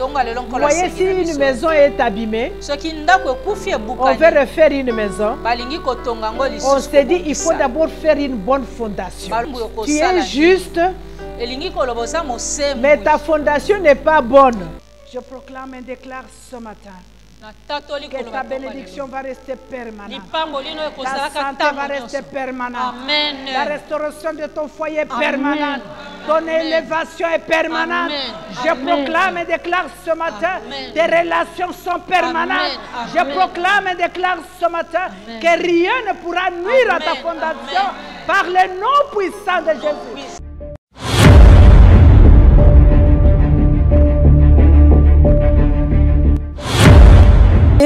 voyez, si une maison est abîmée, on veut refaire une maison. On s'est dit il faut d'abord faire une bonne fondation. Tu es juste, mais ta fondation n'est pas bonne. Je proclame et déclare ce matin que ta bénédiction va rester permanente. Ta santé va rester permanente. La restauration de ton foyer est permanente. Ton élévation est permanente. Je proclame et déclare ce matin tes relations sont permanentes. Je proclame et déclare ce matin que rien ne pourra nuire à ta fondation par le nom puissant de Jésus.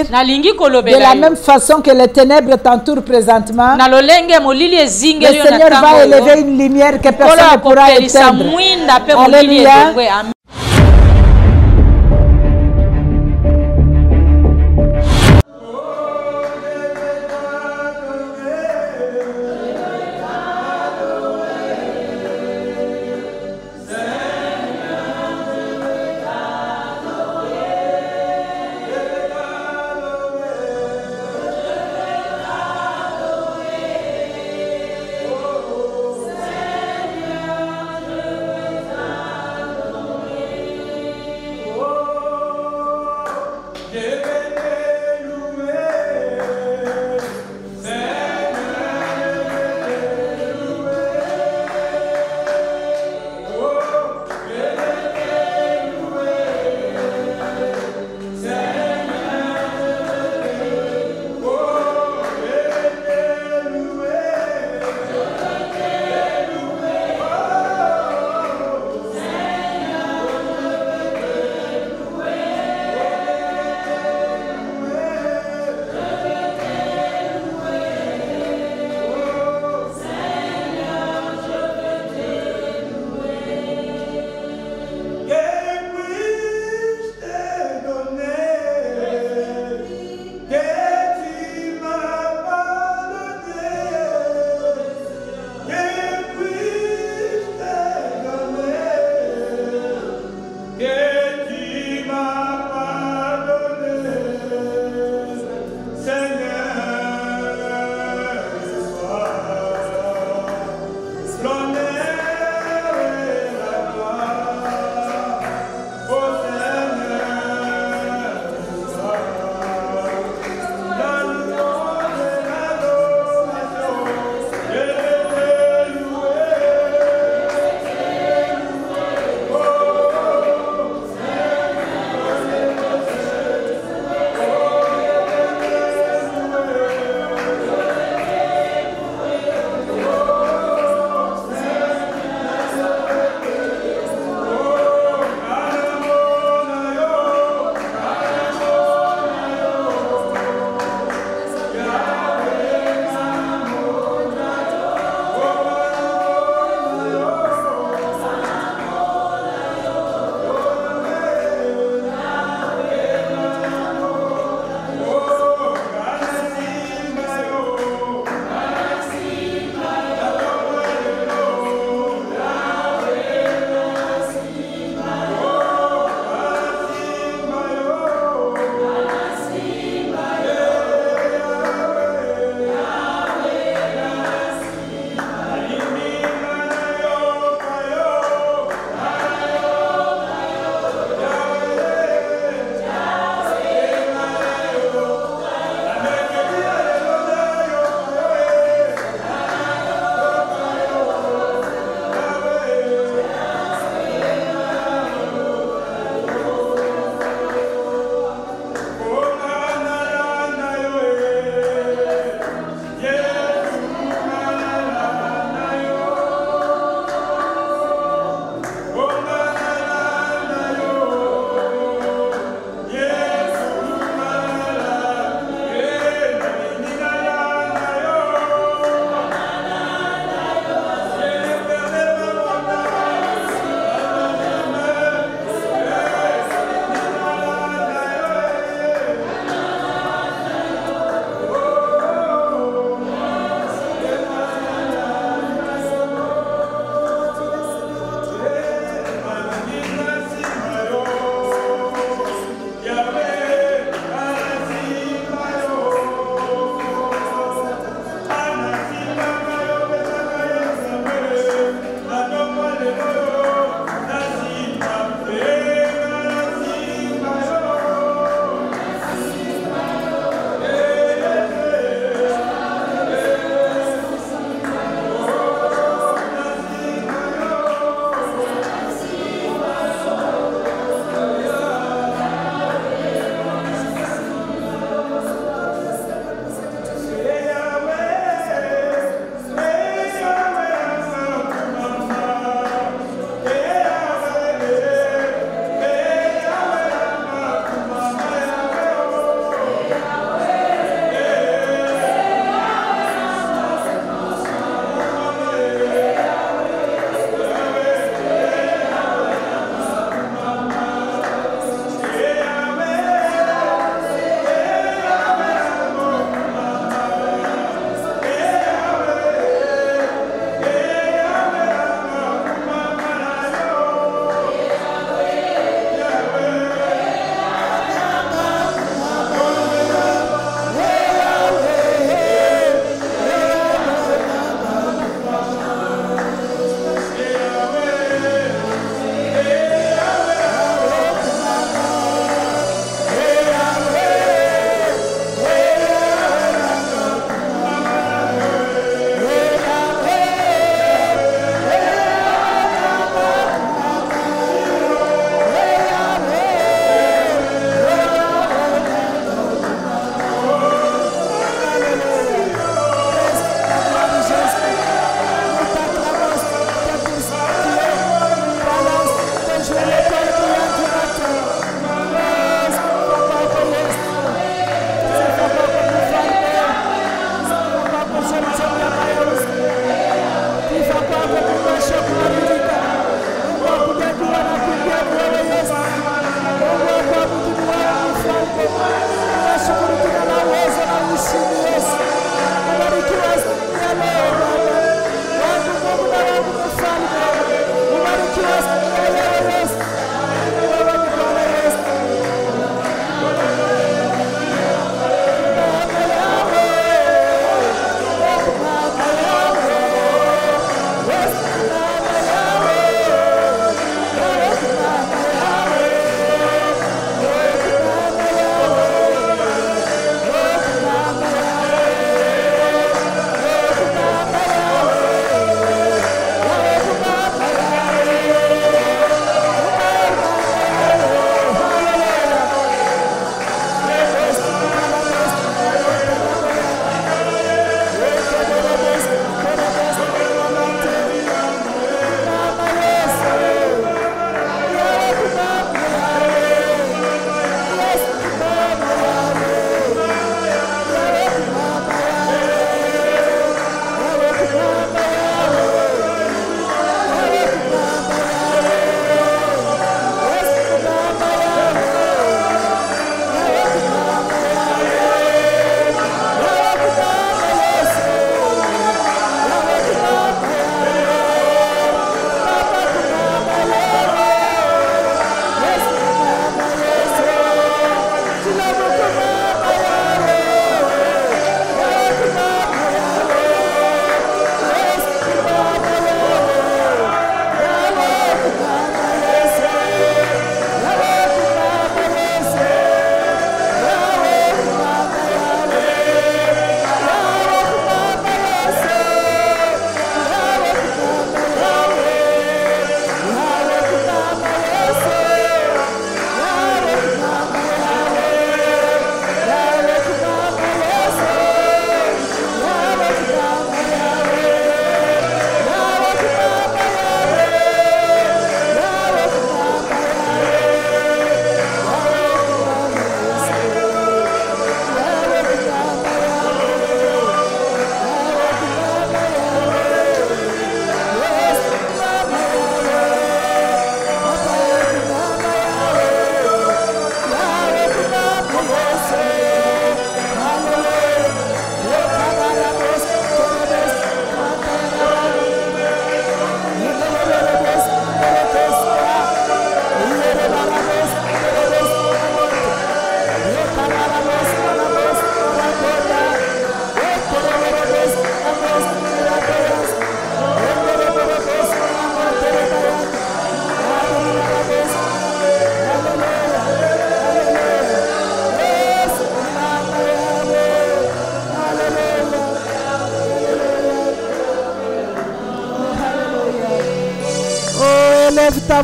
De la même façon que les ténèbres t'entourent présentement, le Seigneur va élever une lumière que personne ne pourra éteindre. Alléluia.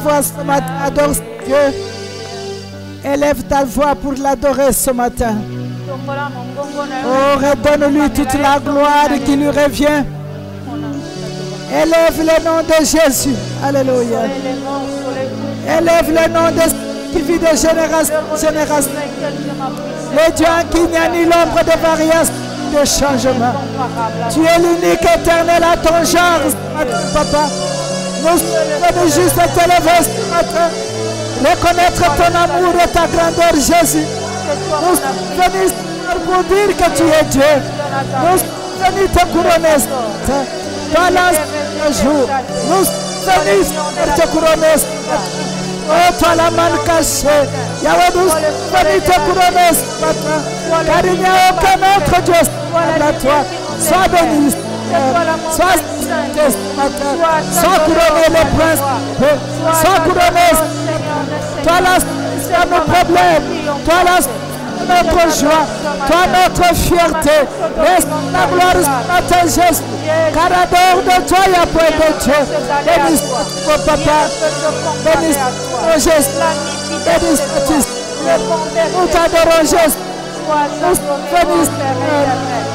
voix ce matin, adore Dieu. Élève ta voix pour l'adorer ce matin. Oh, redonne-lui toute la gloire qui lui revient. Élève le nom de Jésus. Alléluia. Élève le nom de Jésus qui vit de génération en génération. Le Dieu en qui il n'y a ni l'ombre de variation, de changement. Tu es l'unique éternel à ton genre, Papa. Nous sommes juste à te lever ce matin. Reconnaître ton amour et ta grandeur, Jésus. Nous sommes venus pour dire que tu es Dieu. Nous sommes venus te couronner. Toi le jour. Nous sommes venus pour te couronner. Oh, toi la main cachée. Yahweh, nous sommes venus te couronner ce matin. Car il n'y a aucun autre Dieu à toi. Sois béni. Sois ce matin. Sois couronné les princes. Sois couronné. Toi la nos problèmes. Toi notre joie. Toi notre fierté. Laisse la gloire ce matin, Jésus. Car à dehors de toi, il n'y a point de Dieu. Bénis mon papa. Bénis mon Jésus. Bénis mon Jésus. Nous t'adorons, Jésus. Nous bénis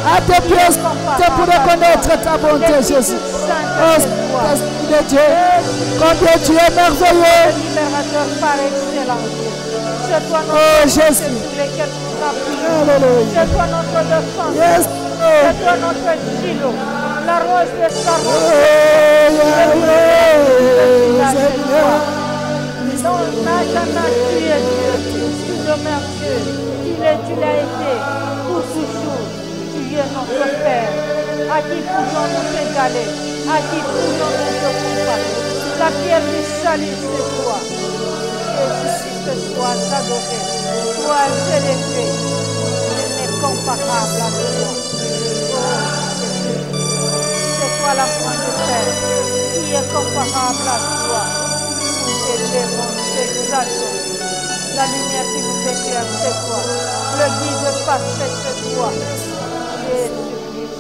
à tes pieds. C'est pour reconnaître ta bonté, Jésus. Oh, Esprit de Dieu. Combien tu es merveilleux. Oh, Jésus. Alléluia. C'est toi notre défense. Yes. C'est toi notre silo. La rose de Saron. Dans Natana, tu es Dieu. Tu demeures Dieu. Tu l'as été pour toujours. Tu es notre Père. À qui pouvons-nous égaler? À qui pouvons-nous te comparer? La pierre du salut, c'est toi. Jésus-Christ, sois adoré. Sois élevé. Il n'est comparable à toi. C'est toi la pointe de terre qui est comparable à toi. Nous t'élèvons, nous t'exaltons. La lumière qui nous éclaire, c'est toi. Le guide parfait, c'est toi. Jésus-Christ.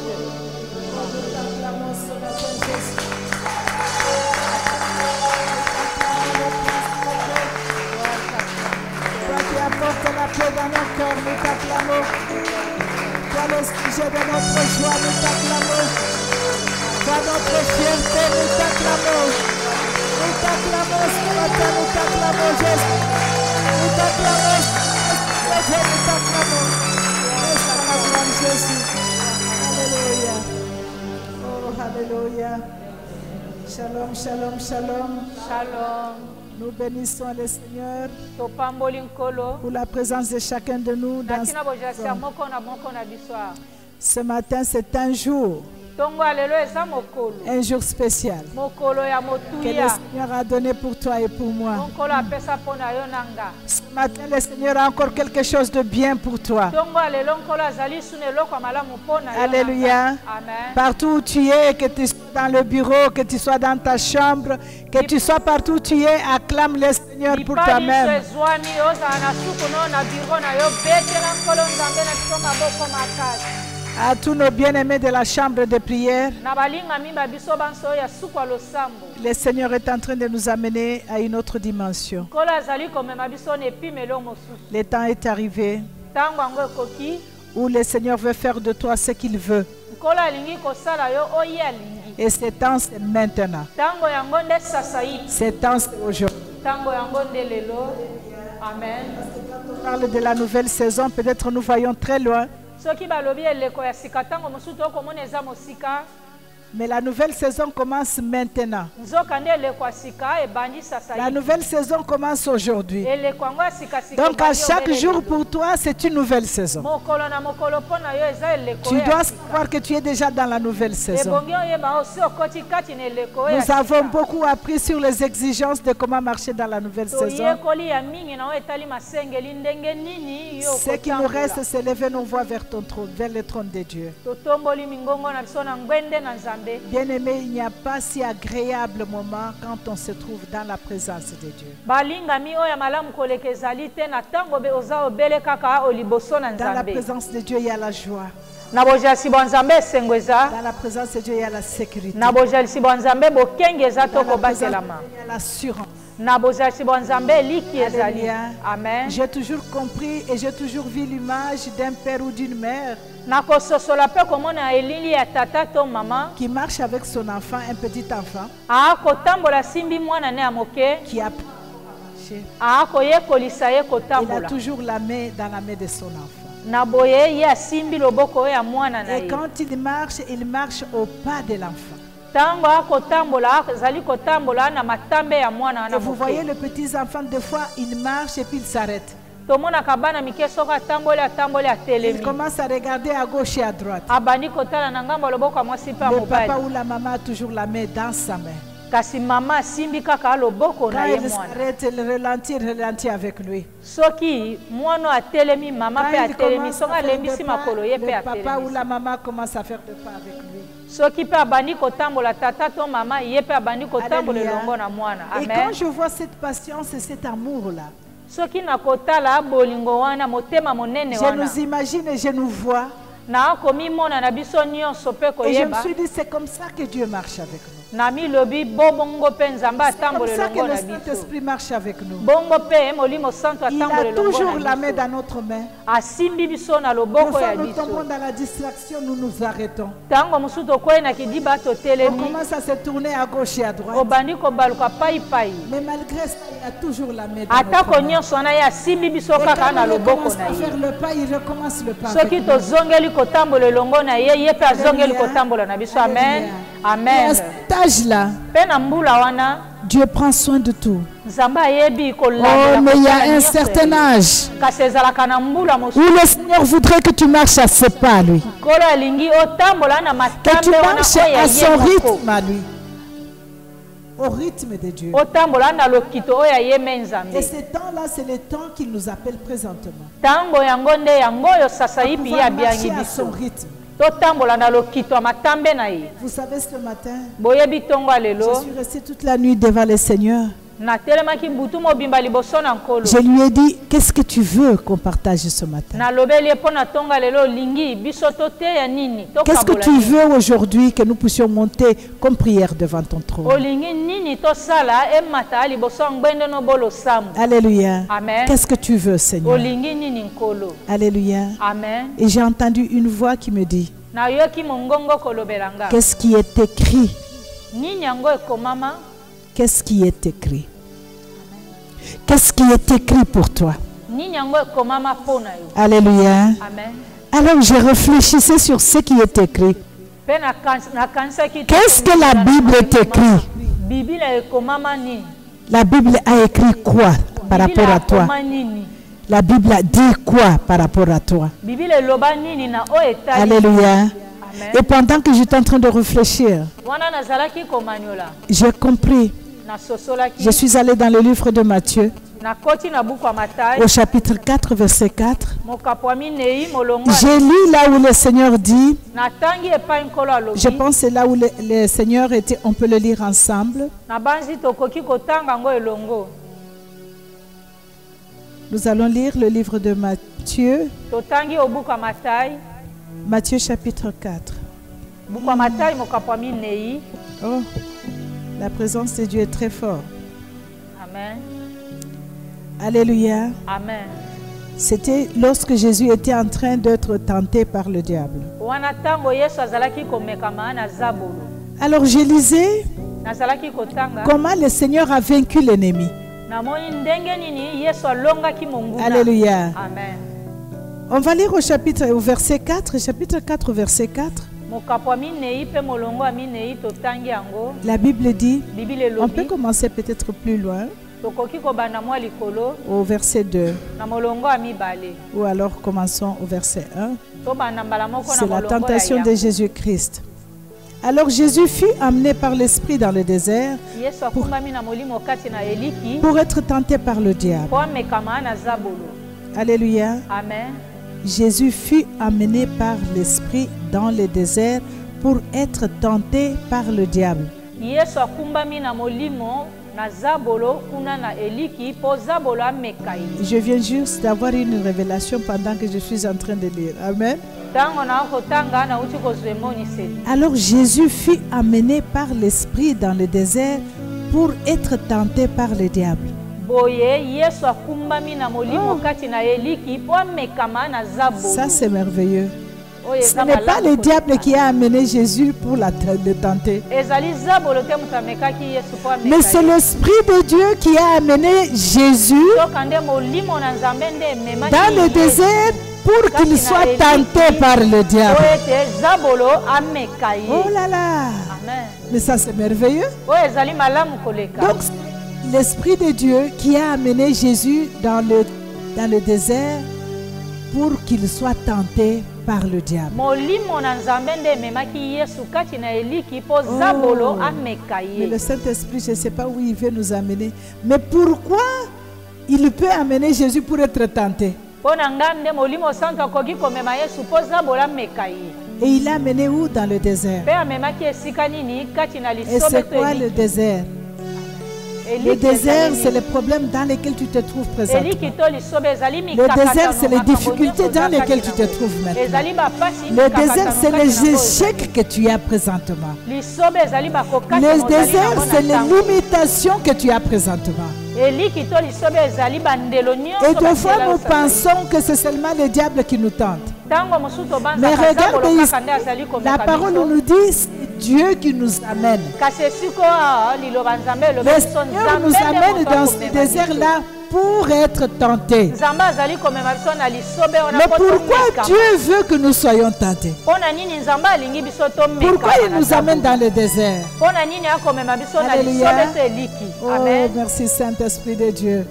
Toi qui apportes la paix dans nos cœurs, nous t'acclamons. Toi le sujet de notre joie, nous t'acclamons. Toi notre fierté, nous t'acclamons. Nous t'acclamons ce matin, nous t'acclamons, Jésus. Nous t'acclamons, Dieu, nous t'acclamons. Nous Jésus. Alléluia. Oh, alléluia. Shalom, shalom, shalom. Shalom. Nous bénissons le Seigneur pour la présence de chacun de nous dans ce matin. C'est un jour spécial que le Seigneur a donné pour toi et pour moi. Ce matin, le Seigneur a encore quelque chose de bien pour toi. Alléluia. Partout où tu es, que tu sois dans le bureau, que tu sois dans ta chambre, que tu sois partout où tu es, acclame le Seigneur pour toi-même. À tous nos bien-aimés de la chambre de prière, le Seigneur est en train de nous amener à une autre dimension. Le temps est arrivé où le Seigneur veut faire de toi ce qu'il veut. Et ce temps, c'est maintenant. Ce temps, c'est aujourd'hui. Amen. Quand on parle de la nouvelle saison, peut-être nous voyons très loin. Mais la nouvelle saison commence maintenant. La nouvelle saison commence aujourd'hui. Donc à chaque jour pour toi, c'est une nouvelle saison. Tu dois savoir que tu es déjà dans la nouvelle saison. Nous avons beaucoup appris sur les exigences de comment marcher dans la nouvelle saison. Ce qui nous reste, c'est lever nos voix vers ton trône, vers le trône de Dieu. Bien-aimé, il n'y a pas si agréable moment quand on se trouve dans la présence de Dieu. Dans la présence de Dieu, il y a la joie. Dans la présence de Dieu, il y a la sécurité. Dans la présence de Dieu, il y a l'assurance. Amen. J'ai toujours compris et j'ai toujours vu l'image d'un père ou d'une mère qui marche avec son enfant, un petit enfant, qui a il a toujours la main dans la main de son enfant. Et quand il marche au pas de l'enfant. Et vous voyez le petit enfant, des fois il marche et puis il s'arrête. Il commence à regarder à gauche et à droite. Le papa ou la maman a toujours la main dans sa main. Quand il s'arrête, il ralentit avec lui. Quand il commence à faire des pas, le papa ou la maman commence à faire des pas avec lui. Et quand je vois cette patience et cet amour-là, je nous imagine et je nous vois. Et je me suis dit, c'est comme ça que Dieu marche avec nous. C'est comme ça que le Saint-Esprit marche avec nous. Il a toujours la main dans notre main. Une fois nous tombons dans la distraction, nous nous arrêtons. On commence à se tourner à gauche et à droite. Mais malgré ça, il a toujours la main dans notre main. Et quand il commence à faire le pas, il recommence le pas avec nous. Amen. Amen. À cet âge-là, Dieu prend soin de tout. Oh, mais il y a un certain âge où le Seigneur voudrait que tu marches à ses pas, lui. Que tu marches à son rythme, à lui. Au rythme de Dieu. Et ces temps-là, c'est les temps qu'il nous appelle présentement. À pouvoir marcher à son rythme. Vous savez, ce matin, je suis restée toute la nuit devant le Seigneur. Je lui ai dit, qu'est-ce que tu veux qu'on partage ce matin? Qu'est-ce que tu veux aujourd'hui que nous puissions monter comme prière devant ton trône? Alléluia. Qu'est-ce que tu veux, Seigneur? Alléluia. Amen. Et j'ai entendu une voix qui me dit, qu'est-ce qui est écrit? Qu'est-ce qui est écrit? Qu'est-ce qui est écrit pour toi? Alléluia. Amen. Alors je réfléchissais sur ce qui est écrit. Qu'est-ce que la Bible est écrit? La Bible a écrit quoi par rapport à toi? La Bible a dit quoi par rapport à toi? Alléluia. Et pendant que j'étais en train de réfléchir, j'ai compris. Je suis allé dans le livre de Matthieu, au chapitre 4, verset 4. J'ai lu là où le Seigneur dit, je pense que c'est là où le Seigneur était, on peut le lire ensemble. Nous allons lire le livre de Matthieu, Matthieu chapitre 4. Oh, la présence de Dieu est très forte. Amen. Alléluia. Amen. C'était lorsque Jésus était en train d'être tenté par le diable. Alors je lisais comment le Seigneur a vaincu l'ennemi. Alléluia. Amen. On va lire au verset 4, chapitre 4, verset 4. La Bible dit, on peut commencer peut-être plus loin, au verset 2. Ou alors commençons au verset 1. C'est la tentation de Jésus-Christ. Alors Jésus fut amené par l'Esprit dans le désert pour être tenté par le diable. Alléluia. Amen. Jésus fut amené par l'Esprit dans le désert pour être tenté par le diable. Je viens juste d'avoir une révélation pendant que je suis en train de lire. Amen. Alors Jésus fut amené par l'Esprit dans le désert pour être tenté par le diable. Ça c'est merveilleux. Ce n'est pas le diable qui a amené Jésus pour le tenter. Mais c'est l'Esprit de Dieu qui a amené Jésus dans le désert pour qu'il soit tenté par le diable. Oh là là! Mais ça c'est merveilleux. Donc l'Esprit de Dieu qui a amené Jésus dans le désert pour qu'il soit tenté par le diable. Oh. Mais le Saint-Esprit, je ne sais pas où il veut nous amener. Mais pourquoi il peut amener Jésus pour être tenté? Et il l'a amené où dans le désert? Et c'est quoi le désert? Le désert, c'est les problèmes dans lesquels tu te trouves présentement. Le désert, c'est les difficultés dans lesquelles tu te trouves maintenant. Le désert, c'est les échecs que tu as présentement. Le désert, c'est les limitations que tu as présentement. Et des fois, nous pensons que c'est seulement le diable qui nous tente. Mais regardez ici, la parole nous dit c'est Dieu qui nous amène. Le Seigneur nous amène dans ce désert-là pour être tentés. Mais pourquoi Dieu veut que nous soyons tentés? Pourquoi il nous amène dans le désert? Alléluia. Oh, merci Saint-Esprit de Dieu.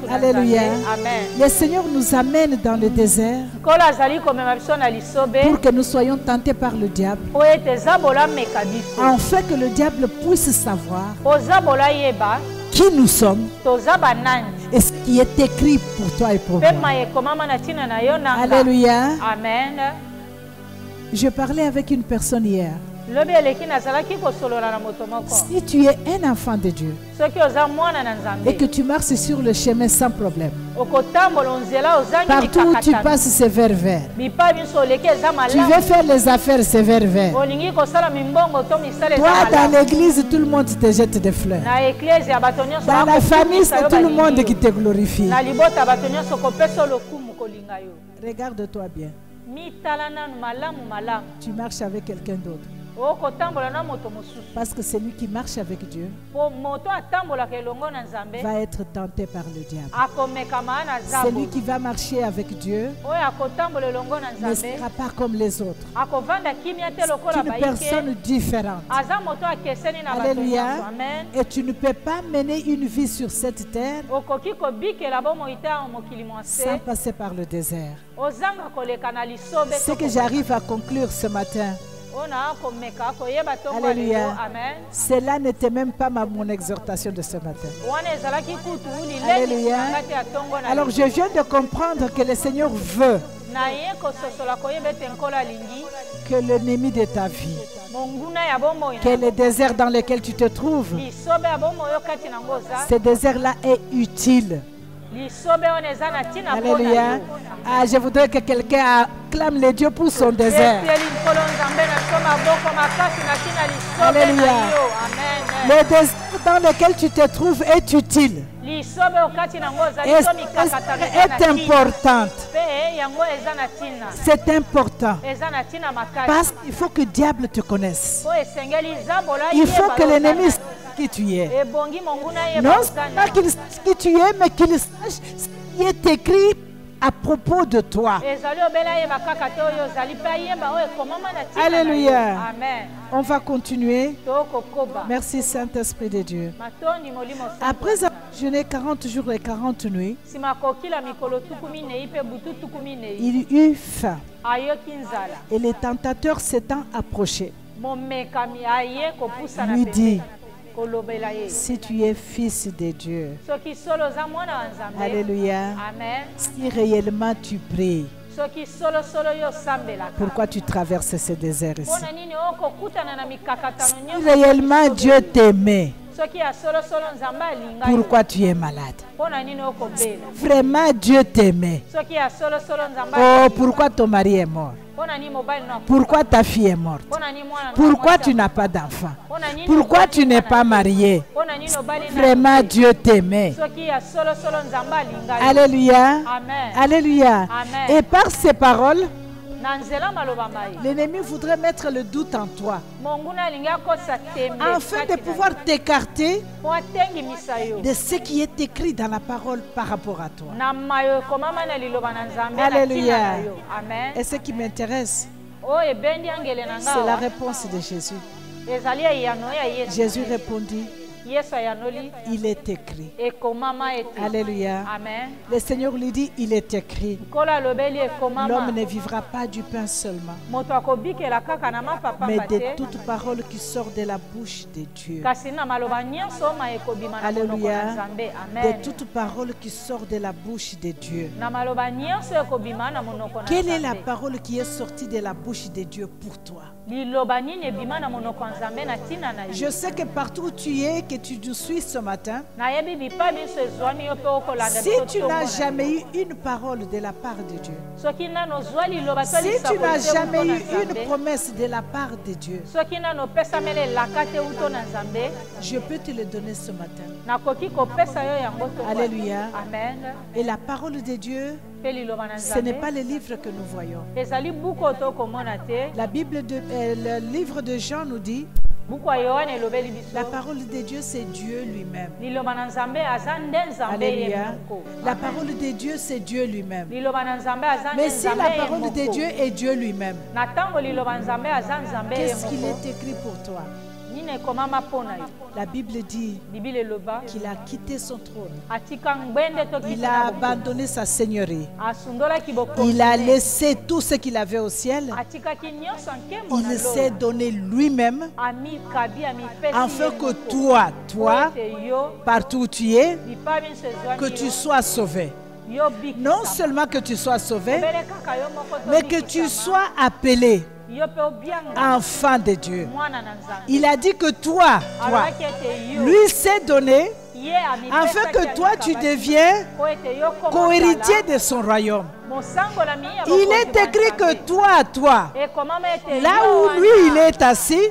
Alléluia. Le Seigneur nous amène dans le désert pour que nous soyons tentés par le diable, afin que le diable puisse savoir qui nous sommes et ce qui est écrit pour toi et pour moi. Alléluia. Amen. Je parlais avec une personne hier. Si tu es un enfant de Dieu et que tu marches sur le chemin sans problème, partout où tu passes c'est vert vert. Tu veux faire les affaires c'est vert vert. Toi dans l'église tout le monde te jette des fleurs. Dans la famille c'est tout le monde qui te glorifie. Regarde-toi bien. Tu marches avec quelqu'un d'autre. Parce que celui qui marche avec Dieu va être tenté par le diable. Celui qui va marcher avec Dieu ne sera pas comme les autres. C'est une personne différente. Alléluia. Et tu ne peux pas mener une vie sur cette terre sans passer par le désert. Ce que j'arrive à conclure ce matin, alléluia. Cela n'était même pas mon exhortation de ce matin. Alléluia. Alors je viens de comprendre que le Seigneur veut que l'ennemi de ta vie, que le désert dans lequel tu te trouves, ce désert-là est utile. Alléluia. Ah, je voudrais que quelqu'un acclame les dieux pour son désert. Alléluia. Le désert dans lequel tu te trouves est utile. Est importante. C'est important. Parce qu'il faut que le diable te connaisse. Il faut que l'ennemi sache qui tu es. Non pas qu'il sache qui tu es, mais qu'il sache ce qui est écrit à propos de toi. Alléluia. Amen. On va continuer. Merci Saint-Esprit de Dieu. Après avoir jeûné 40 jours et 40 nuits, il eut faim. Et les tentateurs s'étant approchés, lui dit: si tu es fils de Dieu, alléluia, si réellement tu pries, pourquoi tu traverses ce désert ici? Si réellement Dieu t'aimait, Pourquoi tu es malade? Vraiment, Dieu t'aimait. Oh, pourquoi ton mari est mort? Pourquoi ta fille est morte? Pourquoi tu n'as pas d'enfant? Pourquoi tu n'es pas marié? Vraiment, Dieu t'aimait. Alléluia. Alléluia. Et par ces paroles, l'ennemi voudrait mettre le doute en toi, afin de pouvoir t'écarter de ce qui est écrit dans la parole par rapport à toi. Alléluia. Et ce qui m'intéresse, c'est la réponse de Jésus. Jésus répondit, il est écrit. Alléluia. Le Seigneur lui dit, il est écrit. L'homme ne vivra pas du pain seulement, mais de toute parole qui sort de la bouche de Dieu. Alléluia. De toute parole qui sort de la bouche de Dieu. Quelle est la parole qui est sortie de la bouche de Dieu pour toi? Je sais que partout où tu es, que tu nous suis ce matin, si tu n'as jamais eu une parole de la part de Dieu, si tu n'as jamais eu une promesse de la part de Dieu, je peux te le donner ce matin. Alléluia. Et la parole de Dieu, ce n'est pas le livre que nous voyons. La Bible, le livre de Jean nous dit, la parole de Dieu, c'est Dieu lui-même. Alléluia. La parole de Dieu, c'est Dieu lui-même. Mais si la parole de Dieu est Dieu lui-même, qu'est-ce qu'il est écrit pour toi? La Bible dit qu'il a quitté son trône. Il a abandonné sa seigneurie. Il a laissé tout ce qu'il avait au ciel. Il s'est donné lui-même afin que toi, partout où tu es, que tu sois sauvé. Non seulement que tu sois sauvé, mais que tu sois appelé enfant de Dieu. Il a dit que toi, lui s'est donné afin que toi tu deviens co-héritier de son royaume. Il est écrit que toi, là où lui il est assis,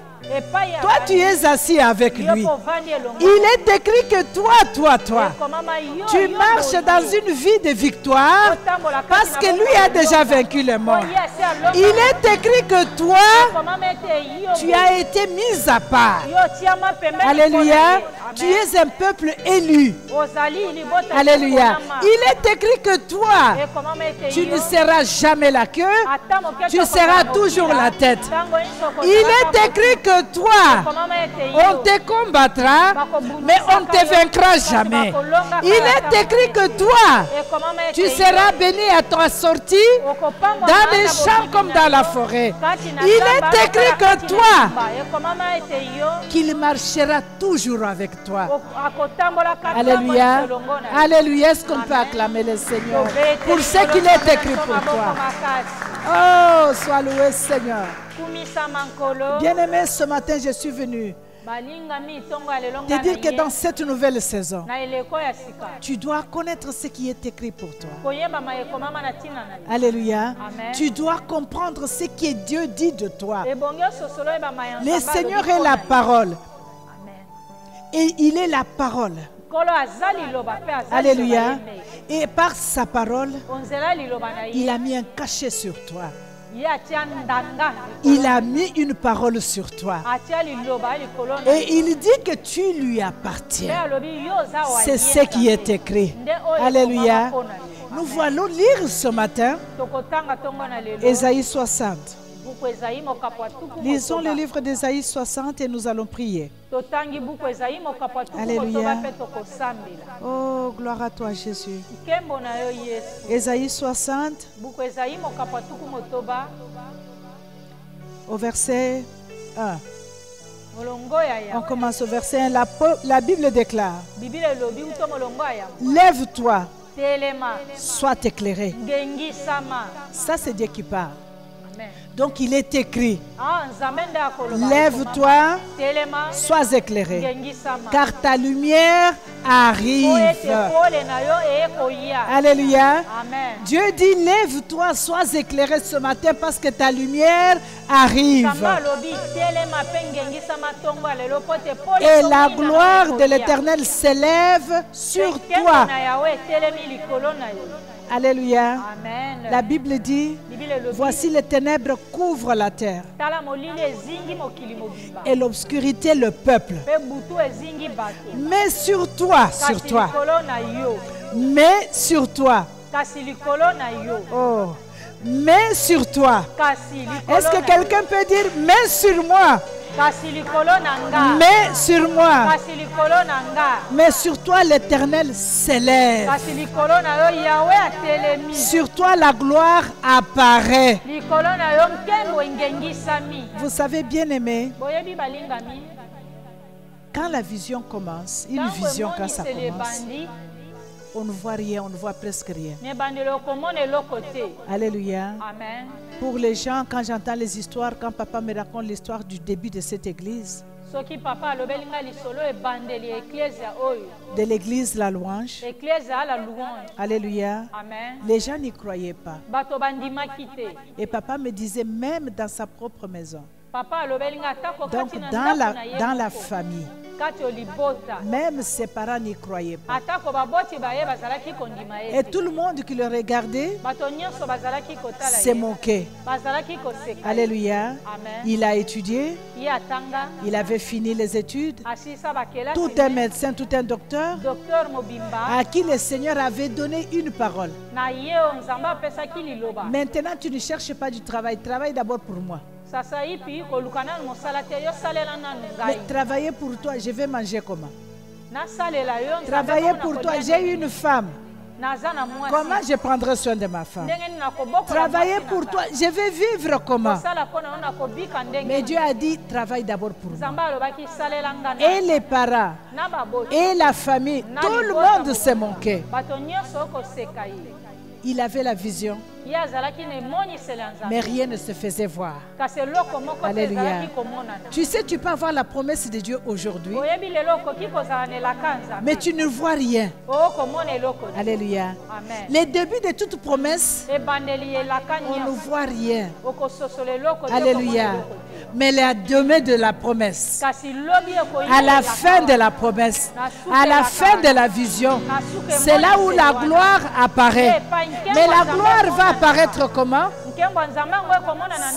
toi tu es assis avec lui. Il est écrit que toi, tu marches dans une vie de victoire parce que lui a déjà vaincu le monde. Il est écrit que toi, tu as été mis à part. Alléluia. Tu es un peuple élu. Alléluia. Il est écrit que toi, tu ne seras jamais la queue, tu seras toujours la tête. Il est écrit que toi, on te combattra, mais on ne te vaincra jamais. Il est écrit que toi, tu seras béni à ta sortie, dans les champs comme dans la forêt. Il est écrit que toi, qu'il marchera toujours avec toi. Alléluia. Alléluia. Est-ce qu'on peut acclamer le Seigneur pour ce qu'il est écrit pour toi? Oh, sois loué Seigneur. Bien-aimé, ce matin, je suis venu te dire que dans cette nouvelle saison, tu dois connaître ce qui est écrit pour toi. Alléluia. Tu dois comprendre ce que Dieu dit de toi. Le Seigneur est la parole. Et il est la parole. Alléluia. Et par sa parole, il a mis un cachet sur toi. Il a mis une parole sur toi. Et il dit que tu lui appartiens. C'est ce qui est écrit. Alléluia. Nous allons lire ce matin Ésaïe 60. Lisons le livre d'Ésaïe 60 et nous allons prier. Alléluia. Oh, gloire à toi, Jésus. Ésaïe 60, au verset 1. On commence au verset 1. La Bible déclare: lève-toi, sois éclairé. Ça, c'est Dieu qui parle. Donc il est écrit, lève-toi, sois éclairé, car ta lumière arrive. Alléluia. Dieu dit, lève-toi, sois éclairé ce matin parce que ta lumière arrive. Et la gloire de l'Éternel s'élève sur toi. Alléluia. Amen. La Bible dit, voici les ténèbres couvrent la terre et l'obscurité le peuple. Mais sur toi, mais sur toi, oh, mais sur toi. Est-ce que quelqu'un peut dire, mais sur moi? Mais sur moi, mais sur toi l'Éternel s'élève. Sur toi la gloire apparaît. Vous savez, bien aimé, quand la vision commence, une vision quand ça commence, on ne voit rien, on ne voit presque rien. Alléluia. Amen. Pour les gens, quand j'entends les histoires, quand papa me raconte l'histoire du début de cette église, de l'église La Louange, alléluia, amen. Les gens n'y croyaient pas. Et papa me disait, même dans sa propre maison, donc dans la famille, même ses parents n'y croyaient pas. Et tout le monde qui le regardait s'est moqué. Alléluia. Amen. Il a étudié. Il avait fini les études. Tout un médecin, tout un docteur à qui le Seigneur avait donné une parole. Maintenant, tu ne cherches pas du travail. Travaille d'abord pour moi. Mais travailler pour toi, je vais manger comment? Travailler pour toi, j'ai une femme. Comment je prendrai soin de ma femme? Travailler pour toi, je vais vivre comment? Mais Dieu a dit, travaille d'abord pour moi. Et les parents, et la famille, tout le monde s'est moqué. Il avait la vision, mais rien ne se faisait voir. Alléluia. Tu sais, tu peux avoir la promesse de Dieu aujourd'hui, mais tu ne vois rien. Alléluia. Amen. Les débuts de toute promesse, on ne voit rien. Alléluia. Mais le demain de la promesse, à la fin de la promesse, à la fin de la vision, c'est là où la gloire apparaît. Mais la gloire va apparaître comment?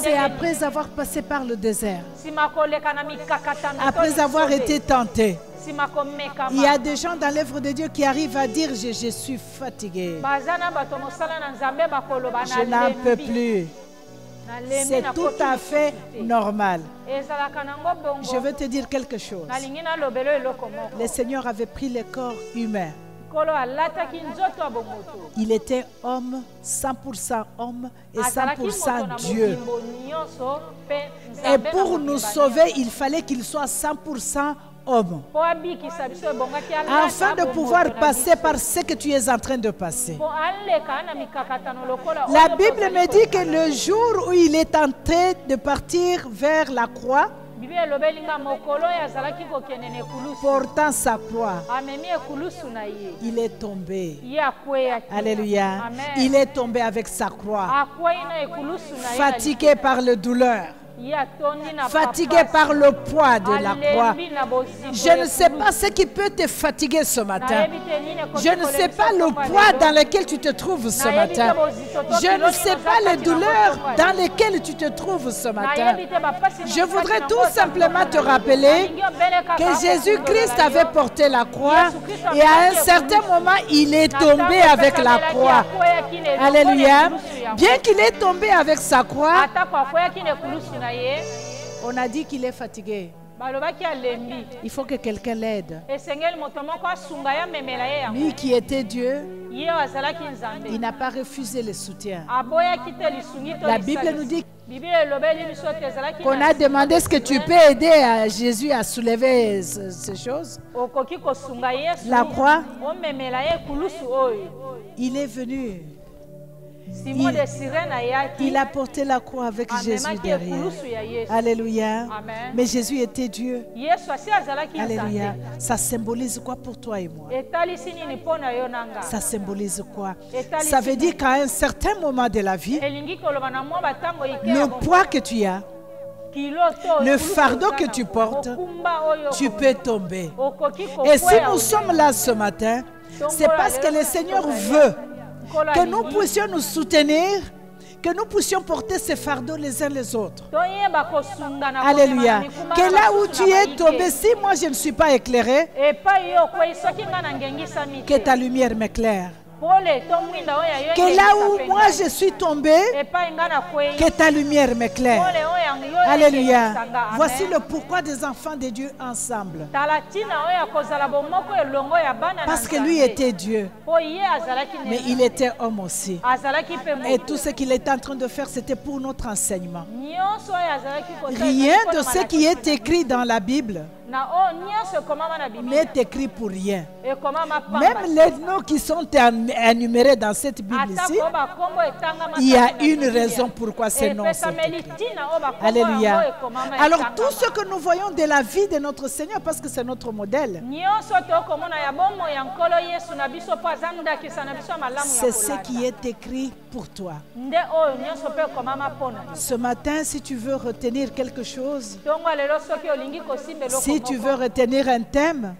C'est après avoir passé par le désert, après avoir été tenté. Il y a des gens dans l'œuvre de Dieu qui arrivent à dire, je suis fatigué, je n'en peux plus. C'est tout à fait normal. Je veux te dire quelque chose. Le Seigneur avait pris le corps humain. Il était homme, 100% homme et 100% Dieu. Et pour nous sauver, il fallait qu'il soit 100% homme, afin de pouvoir passer par ce que tu es en train de passer. La Bible me dit que le jour où il est en train de partir vers la croix, portant sa croix, il est tombé. Alléluia. Amen. Il est tombé avec sa croix, fatigué par la douleur, fatigué par le poids de la croix. Je ne sais pas ce qui peut te fatiguer ce matin. Je ne sais pas le poids dans lequel tu te trouves ce matin. Je ne sais pas les douleurs dans lesquelles tu te trouves ce matin. Je voudrais tout simplement te rappeler que Jésus-Christ avait porté la croix et à un certain moment, il est tombé avec la croix. Alléluia. Bien qu'il est tombé avec sa croix, on a dit qu'il est fatigué. Il faut que quelqu'un l'aide. Lui qui était Dieu, il n'a pas refusé le soutien. La Bible nous dit qu'on a demandé est-ce que tu peux aider à Jésus à soulever ces choses. La croix, il est venu. Il a porté la croix avec Jésus derrière. Alléluia. Mais Jésus était Dieu. Alléluia. Ça symbolise quoi pour toi et moi? Ça symbolise quoi? Ça veut dire qu'à un certain moment de la vie, le poids que tu as, le fardeau que tu portes, tu peux tomber. Et si nous sommes là ce matin, c'est parce que le Seigneur veut que nous puissions nous soutenir, que nous puissions porter ces fardeaux les uns les autres. Alléluia. Que là où tu es tombé, si moi je ne suis pas éclairé, que ta lumière m'éclaire. Que là où moi je suis tombé, que ta lumière m'éclaire. Alléluia. Voici le pourquoi des enfants de Dieu ensemble. Parce que lui était Dieu, mais il était homme aussi. Et tout ce qu'il était en train de faire, c'était pour notre enseignement. Rien de ce qui est écrit dans la Bible n'est écrit pour rien. Même les noms qui sont énumérés dans cette Bible ici, il y a une raison pourquoi ces noms sont écrits. Alléluia. Alors tout ce que nous voyons de la vie de notre Seigneur, parce que c'est notre modèle, c'est ce qui est écrit pour toi. Ce matin, si tu veux retenir quelque chose, si tu veux retenir un thème,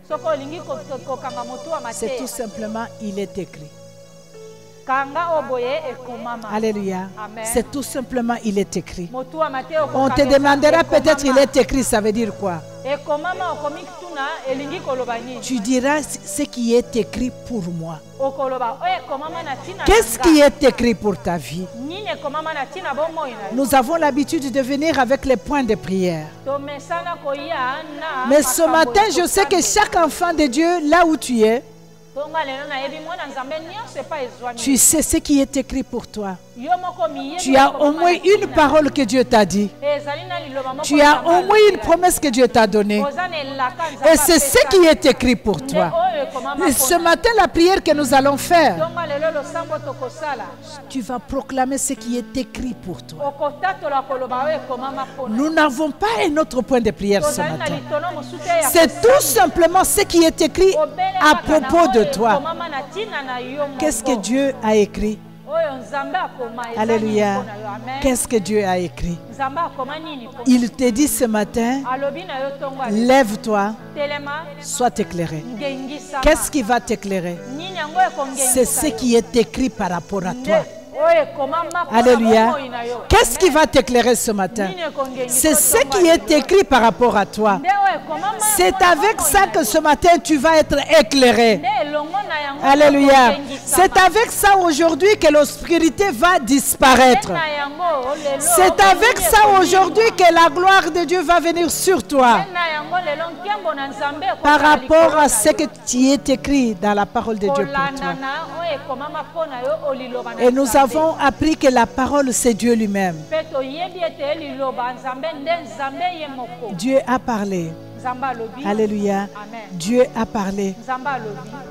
c'est tout simplement, il est écrit. Alléluia. C'est tout simplement, il est écrit. On te demandera peut-être, il est écrit, ça veut dire quoi? Tu diras ce qui est écrit pour moi. Qu'est-ce qui est écrit pour ta vie? Nous avons l'habitude de venir avec les points de prière. Mais ce matin, je sais que chaque enfant de Dieu, là où tu es, tu sais ce qui est écrit pour toi. Tu as au moins une parole que Dieu t'a dit. Tu as au moins une promesse que Dieu t'a donnée. Et c'est ce qui est écrit pour toi. Et ce matin, la prière que nous allons faire, tu vas proclamer ce qui est écrit pour toi. Nous n'avons pas un autre point de prière ce matin. C'est tout simplement ce qui est écrit à propos de toi. Qu'est-ce que Dieu a écrit? Alléluia. Qu'est-ce que Dieu a écrit? Il te dit ce matin, lève-toi, sois éclairé. Qu'est-ce qui va t'éclairer? C'est ce qui est écrit par rapport à toi. Alléluia. Qu'est-ce qui va t'éclairer ce matin? C'est ce qui est écrit par rapport à toi. C'est avec ça que ce matin tu vas être éclairé. Alléluia. C'est avec ça aujourd'hui que l'obscurité va disparaître. C'est avec ça aujourd'hui que la gloire de Dieu va venir sur toi. Par rapport à ce que tu est écrit dans la parole de Dieu pour toi. Et nous avons appris que la parole, c'est Dieu lui-même. Dieu a parlé. Alléluia. Dieu a parlé.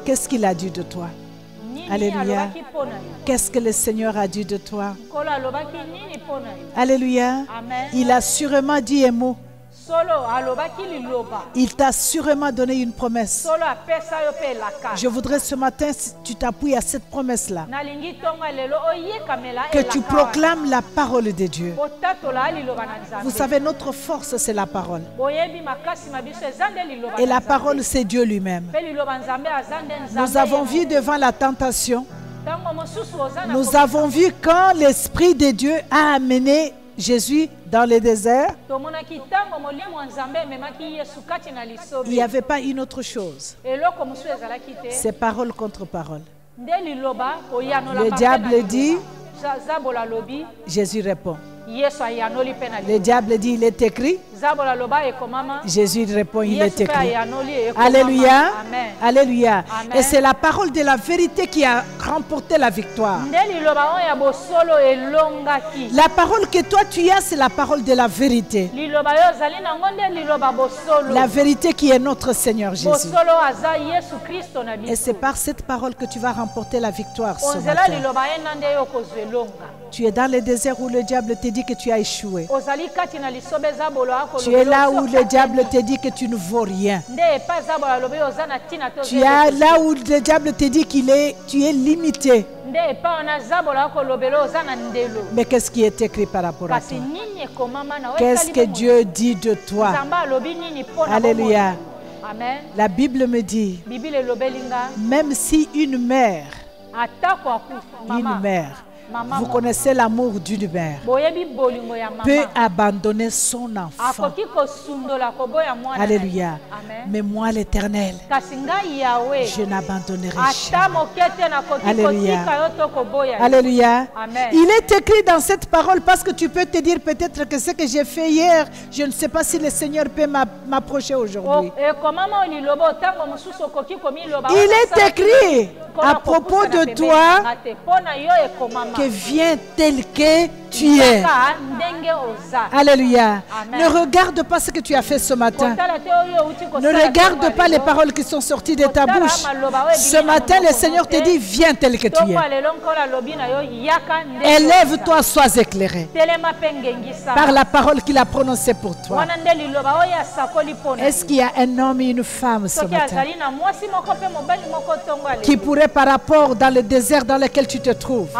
Qu'est-ce qu'il a dit de toi? Alléluia. Qu'est-ce que le Seigneur a dit de toi? Alléluia. Il a sûrement dit un mot. Il t'a sûrement donné une promesse. Je voudrais ce matin, si tu t'appuies à cette promesse-là, que tu proclames la parole de Dieu. Vous savez, notre force, c'est la parole. Et la parole, c'est Dieu lui-même. Nous avons vu devant la tentation, nous avons vu quand l'Esprit de Dieu a amené Jésus dans le désert, il n'y avait pas une autre chose. C'est parole contre parole. Le diable dit, Jésus répond. Le diable dit, il est écrit. Jésus répond, il est écrit. Alléluia. Alléluia. Et c'est la parole de la vérité qui a remporté la victoire. La parole que toi tu as, c'est la parole de la vérité. La vérité qui est notre Seigneur Jésus. Et c'est par cette parole que tu vas remporter la victoire ce matin. Tu es dans le désert où le diable te dit que tu as échoué. Tu es là où le diable te dit que tu ne vaux rien. Tu es là où le diable te dit que tu es limité. Mais qu'est-ce qui est écrit par rapport à toi? Qu'est-ce que Dieu dit de toi? Alléluia. La Bible me dit, même si une mère, vous connaissez l'amour d'une mère, peut abandonner son enfant. Alléluia. Mais moi, l'Éternel, je n'abandonnerai jamais. Alléluia. Alléluia. Il est écrit dans cette parole, parce que tu peux te dire peut-être que ce que j'ai fait hier, je ne sais pas si le Seigneur peut m'approcher aujourd'hui. Il est écrit à propos de toi que viens tel que tu es. Alléluia. Ne regarde pas ce que tu as fait ce matin. Ne regarde pas les paroles qui sont sorties de ta bouche. Ce matin, le Seigneur te dit, viens tel que tu es. Élève-toi, sois éclairé par la parole qu'il a prononcée pour toi. Est-ce qu'il y a un homme et une femme ce matin qui pourrait, par rapport dans le désert dans lequel tu te trouves,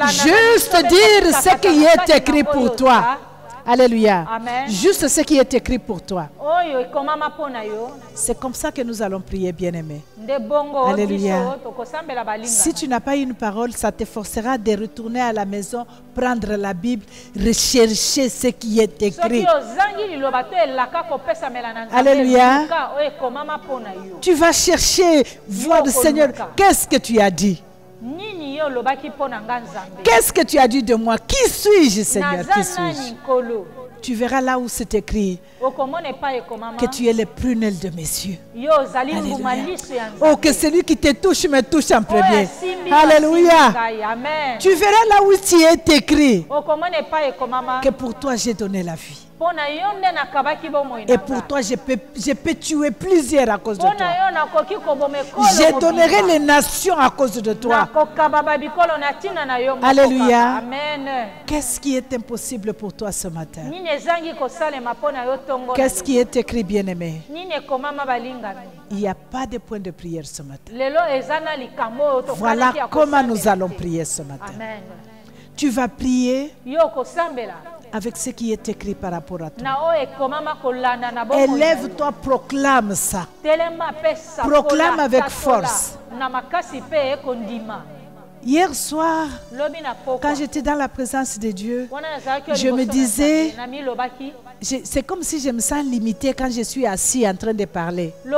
juste dire ce qui est écrit pour toi? Alléluia. Juste ce qui est écrit pour toi. C'est comme ça que nous allons prier, bien-aimés. Alléluia. Si tu n'as pas une parole, ça te forcera de retourner à la maison, prendre la Bible, rechercher ce qui est écrit. Alléluia. Tu vas chercher, voir le Seigneur. Qu'est-ce que tu as dit? Qu'est-ce que tu as dit de moi? Qui suis-je, Seigneur? Qui suis-je? Tu verras là où c'est écrit que tu es le prunelle de mes yeux. Oh, que celui qui te touche me touche en premier. Alléluia. Tu verras là où il est écrit que pour toi j'ai donné la vie. Et pour toi, je peux tuer plusieurs à cause de toi. Je donnerai les nations à cause de toi. Alléluia. Qu'est-ce qui est impossible pour toi ce matin? Qu'est-ce qui est écrit, bien-aimé? Il n'y a pas de point de prière ce matin. Voilà comment nous allons prier ce matin. Tu vas prier avec ce qui est écrit par rapport à toi. Élève-toi, proclame ça. Proclame avec force. Hier soir, quand j'étais dans la présence de Dieu, je me disais, c'est comme si je me sens limitée quand je suis assis en train de parler. Je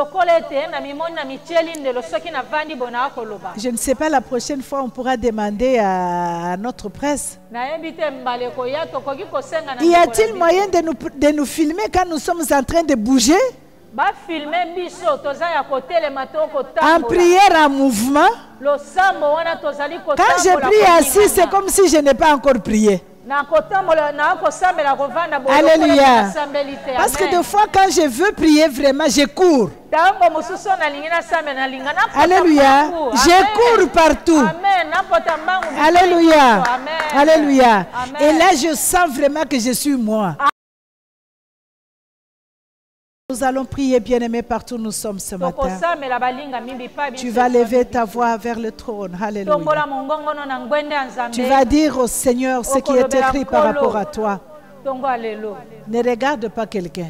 ne sais pas, la prochaine fois, on pourra demander à notre presse. Y a-t-il moyen de nous filmer quand nous sommes en train de bouger? En prière en mouvement. Quand je prie assis, c'est comme si je n'ai pas encore prié. Alléluia. Parce que des fois, quand je veux prier vraiment, je cours. Alléluia. Je cours partout. Alléluia. Alléluia. Et là, je sens vraiment que je suis moi. Nous allons prier, bien-aimés, partout où nous sommes ce matin. Tu vas lever ta voix vers le trône. Alléluia. Tu vas dire au Seigneur ce qui est écrit par rapport à toi. Ne regarde pas quelqu'un.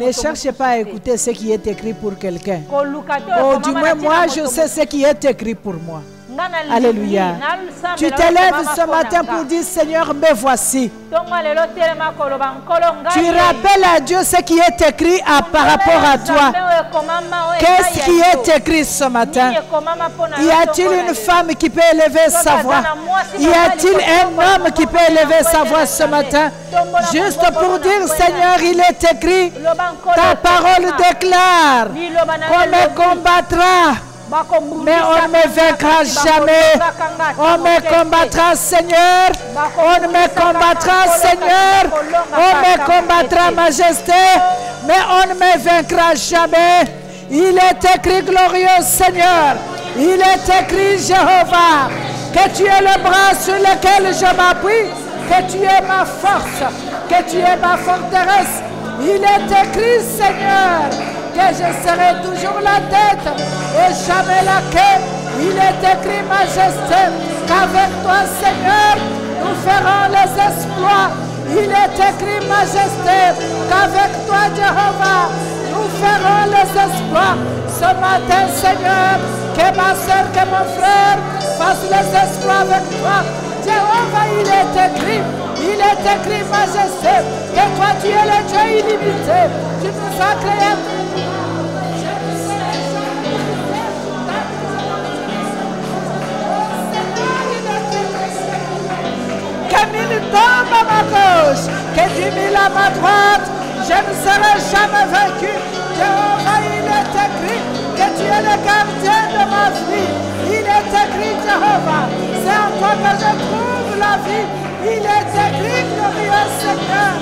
Ne cherche pas à écouter ce qui est écrit pour quelqu'un. Oh, du moins, moi, je sais ce qui est écrit pour moi. Alléluia. Tu t'élèves ce matin pour dire, Seigneur, me voici. Tu rappelles à Dieu ce qui est écrit par rapport à toi. Qu'est-ce qui est écrit ce matin? Y a-t-il une femme qui peut élever sa voix? Y a-t-il un homme qui peut élever sa voix ce matin? Juste pour dire, Seigneur, il est écrit, ta parole déclare qu'on me combattra, mais on ne me vaincra jamais. On me combattra, Seigneur. On me combattra, Seigneur. On me combattra, Majesté, mais on ne me vaincra jamais. Il est écrit, glorieux Seigneur. Il est écrit, Jéhovah, que tu es le bras sur lequel je m'appuie, que tu es ma force, que tu es ma forteresse. Il est écrit, Seignor, que je serai toujours la tête et jamais la queue. Il est écrit, Majesté, qu'avec toi, Seigneur, nous ferons les exploits. Il est écrit, Majesté, qu'avec toi, Jéhovah, nous ferons les exploits. Ce matin, Seigneur, que ma soeur, que mon frère fassent les exploits avec toi. Jéhovah, il est écrit, Majesté, que toi, tu es le Dieu illimité. Tu nous as créé. Que mille tombent à ma gauche, que 10 000 à ma droite, je ne serai jamais vaincu. Jéhovah, il est écrit que tu es le gardien de ma vie. Il est écrit, Jéhovah, c'est en toi que je trouve la vie. Il est écrit, glorieux Seigneur,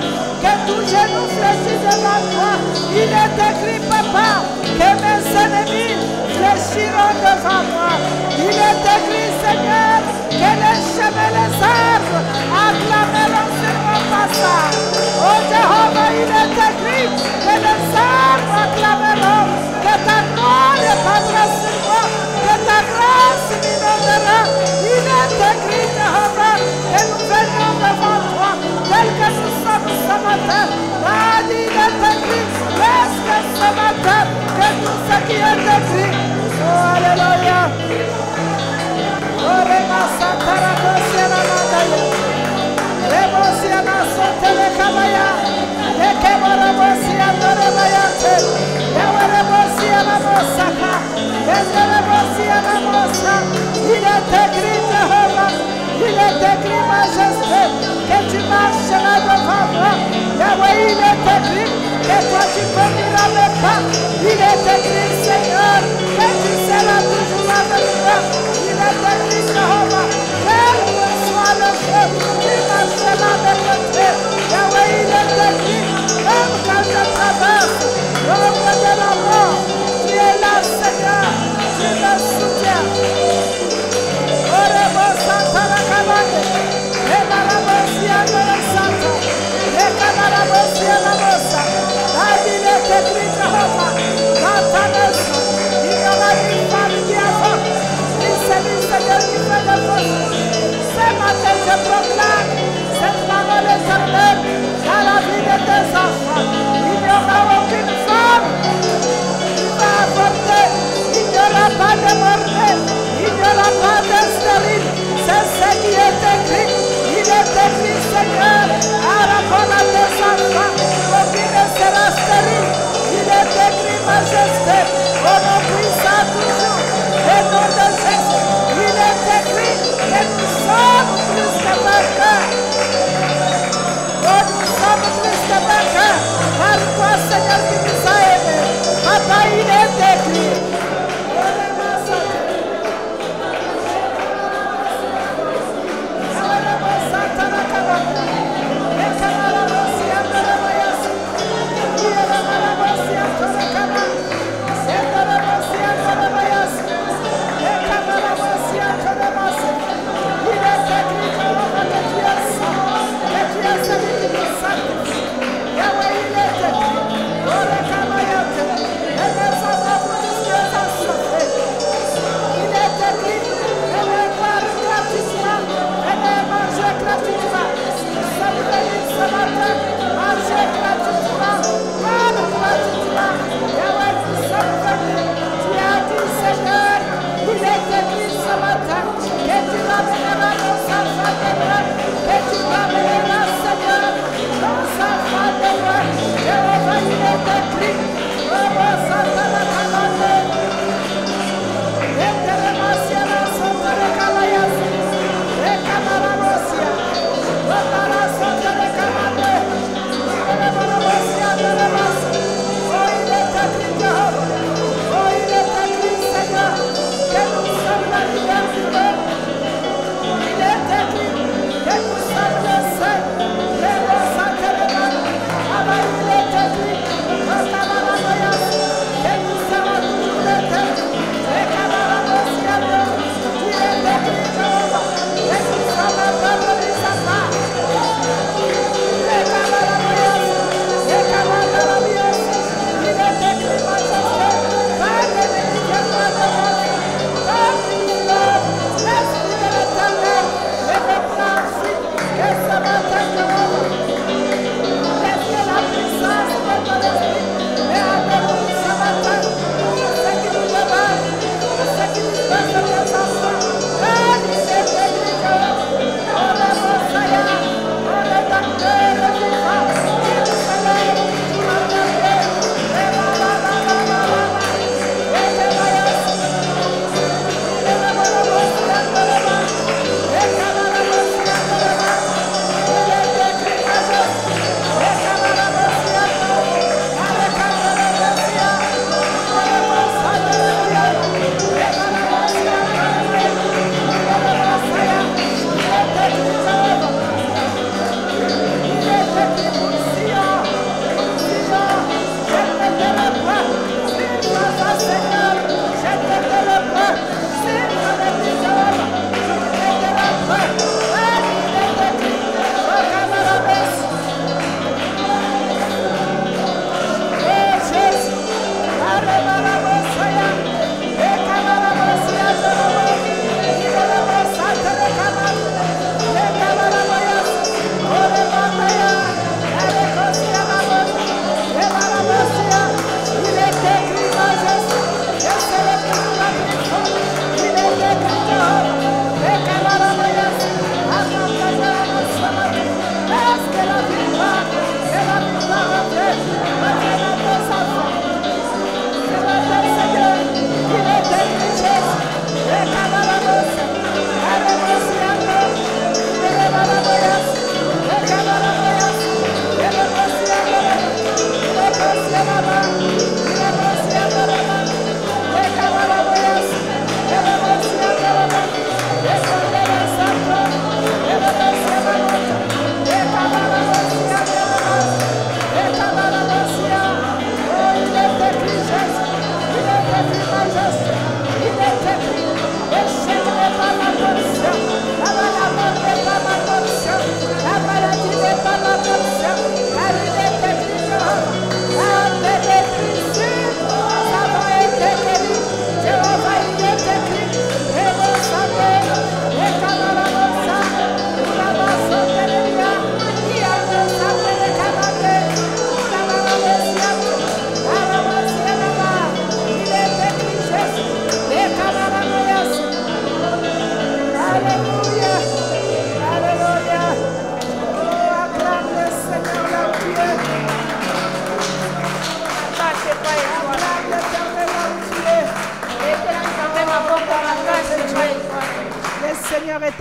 que tout genou fléchit devant toi. Il est écrit, Papa, que mes ennemis fléchiront devant moi. Il est écrit, Seigneur, que les chemins, les arbres acclameront sur mon passage. Oh Jéhovah, il est écrit que les arbres acclameront, que ta gloire répandra sur moi, que ta grâce m'inondera. Il est écrit, Jéhovah, que nous venons devant toi, tel que nous sommes ce matin. Il est écrit, presque ce matin, que tout ce qui est écrit. Oh, alléluia. Oh, remassa, taragosiana, mandaya. Remosiana, sotele, kabaya. Ekeborobosia, dorebayate. Eweremosiana, mosaka. Eweremosiana, mosa. Il est écrit, Jéhovah. Il est écrit, Majesté, que tu marcheras devant moi. Yahweh, il est écrit que toi tu conduiras mes pas. Il est écrit, Seigneur, que tu seras toujours avec moi. Il est écrit, Jéhovah, quel que soit le feu, tu marcheras avec le feu. Yahweh, il est écrit, même quand je traverse l'ombre de la mort, tu es là, Seigneur, tu me soutiens. Ce matin, je proclame cette parole éternelle dans la vie de tes enfants. Il n'y aura aucune femme qui va avorter. Il n'y aura pas de mortel. Il n'y aura pas de stérile. C'est ce qui est écrit. Il est écrit, Seigneur, à rapport à tes enfants, aucune ne sera stérile. Il est écrit, Majesté, au nom puissant toujours, au nom de Jésus. Il est écrit que nous sommes plus que vainqueurs. Oh, nous sommes plus que vainqueurs. Par toi, Seigneur, qui nous a aimés. Papa, il est écrit.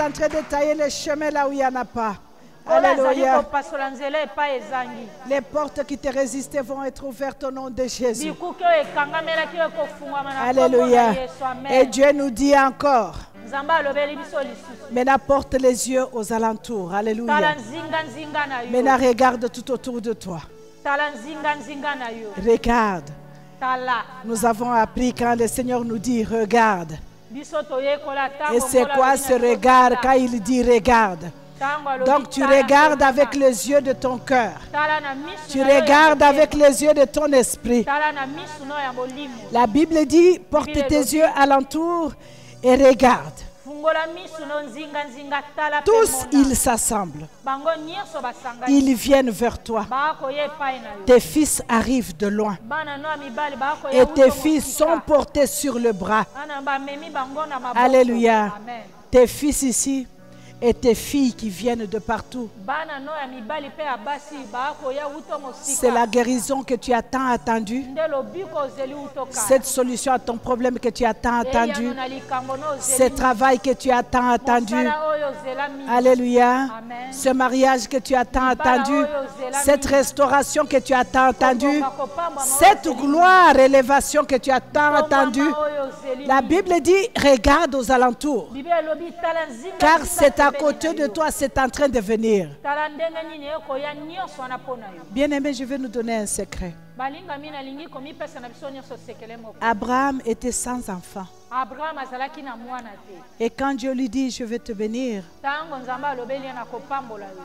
en train de tailler les chemins là où il n'y en a pas. Alléluia. Les portes qui te résistaient vont être ouvertes au nom de Jésus. Alléluia. Et Dieu nous dit encore, maintenant porte les yeux aux alentours. Alléluia. Maintenant regarde tout autour de toi. Regarde. Nous avons appris quand le Seigneur nous dit regarde. Et c'est quoi ce regard quand il dit regarde? Donc tu regardes avec les yeux de ton cœur. Tu regardes avec les yeux de ton esprit. La Bible dit porte tes yeux alentour et regarde. Tous ils s'assemblent. Ils viennent vers toi. Tes fils arrivent de loin. Et tes fils sont portés sur le bras. Alléluia. Tes fils ici et tes filles qui viennent de partout. C'est la guérison que tu as tant attendue. Cette solution à ton problème que tu as tant attendu. Ce travail que tu as tant attendu. Alléluia. Ce mariage que tu as tant attendu. Cette restauration que tu as tant attendue. Cette gloire, élévation que tu as tant attendue. La Bible dit, regarde aux alentours. Car c'est à côté de toi, c'est en train de venir. Bien-aimé, je vais nous donner un secret. Abraham était sans enfant. Et quand Dieu lui dit, je vais te bénir,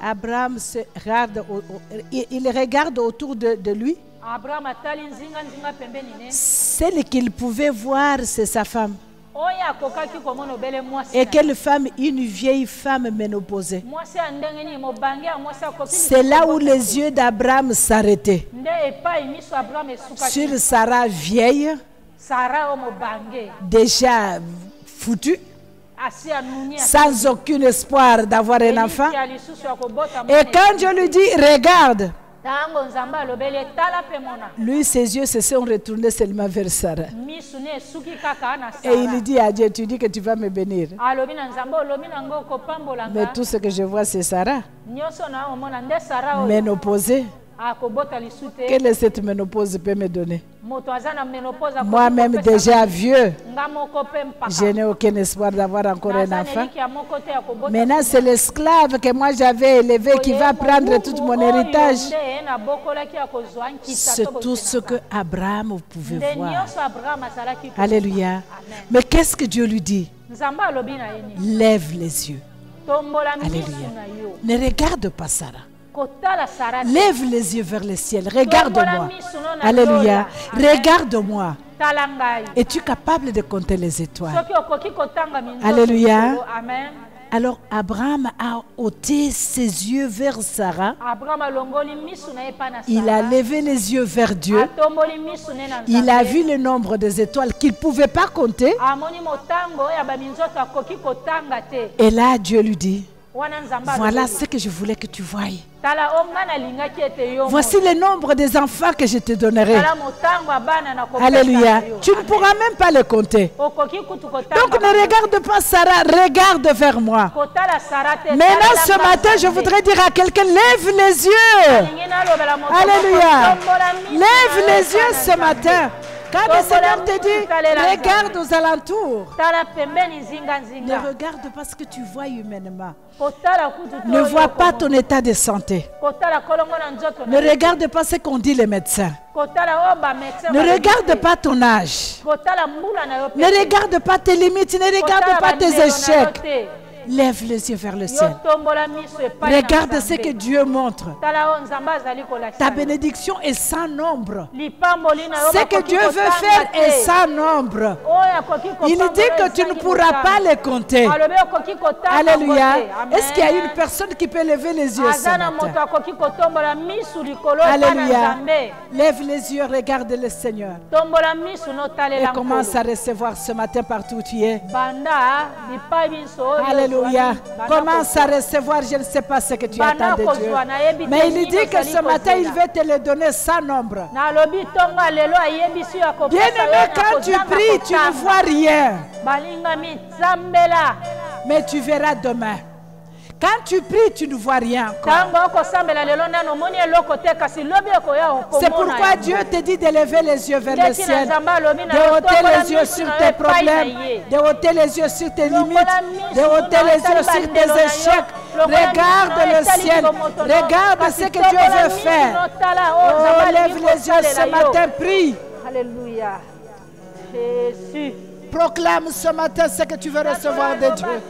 Abraham il regarde autour de lui. Celle qu'il pouvait voir, c'est sa femme. Et quelle femme? Une vieille femme ménopausée. C'est là où les yeux d'Abraham s'arrêtaient. Sur Sarah vieille, déjà foutue, sans aucun espoir d'avoir un enfant. Et quand Dieu lui dit, regarde, lui, ses yeux se sont retournés seulement vers Sarah. Et il dit à Dieu, tu dis que tu vas me bénir. Mais tout ce que je vois, c'est Sarah. Ménopausée. Quelle est cette ménopause peut me donner? Moi-même déjà vieux, je n'ai aucun espoir d'avoir encore un enfant. Maintenant c'est l'esclave que moi j'avais élevé qui va prendre tout mon héritage. C'est tout ce que Abraham pouvait voir. Alléluia. Mais qu'est-ce que Dieu lui dit? Lève les yeux. Alléluia. Ne regarde pas Sarah. Lève les yeux vers le ciel. Regarde-moi. Alléluia. Regarde-moi. Es-tu capable de compter les étoiles? Alléluia. Alors Abraham a ôté ses yeux vers Sarah. Il a levé les yeux vers Dieu. Il a vu le nombre des étoiles qu'il ne pouvait pas compter. Et là Dieu lui dit, voilà ce que je voulais que tu voies. Voici le nombre des enfants que je te donnerai. Alléluia. Tu ne pourras même pas les compter. Donc ne regarde pas Sarah, regarde vers moi. Maintenant ce matin, je voudrais dire à quelqu'un, lève les yeux. Alléluia. Lève les yeux ce matin. Quand le Seigneur te dit, regarde aux alentours. Ne regarde pas ce que tu vois humainement. Ne vois pas ton état de santé. Ne regarde pas ce qu'ont dit les médecins. Ne regarde pas ton âge. Ne regarde pas tes limites. Ne regarde pas tes échecs. Lève les yeux vers le ciel. Regarde ce que Dieu montre. Ta bénédiction est sans nombre. Ce que Dieu veut faire est sans nombre. Il dit que tu ne pourras pas les compter. Alléluia. Est-ce qu'il y a une personne qui peut lever les yeux ce matin? Alléluia. Lève les yeux, regarde le Seigneur. Et commence à recevoir ce matin partout où tu es. Alléluia. Commence à recevoir, je ne sais pas ce que tu attends de Dieu. Mais il dit que ce matin, il veut te le donner sans nombre. Bien-aimé, quand tu pries, tu ne vois rien. Mais tu verras demain. Quand tu pries, tu ne vois rien encore. C'est pourquoi Dieu te dit d'élever les yeux vers le ciel, d'ôter les yeux sur tes problèmes, d'ôter les yeux sur tes limites, d'ôter les yeux sur tes échecs. Regarde le ciel, regarde ce que Dieu veut faire. Oh, lève les yeux ce matin, prie. Alléluia. Jésus. Proclame ce matin ce que tu veux recevoir de Dieu.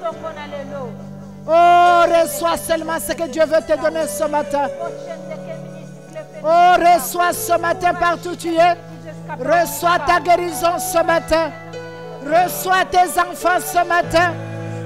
Oh, reçois seulement ce que Dieu veut te donner ce matin. Oh, reçois ce matin partout où tu es. Reçois ta guérison ce matin. Reçois tes enfants ce matin.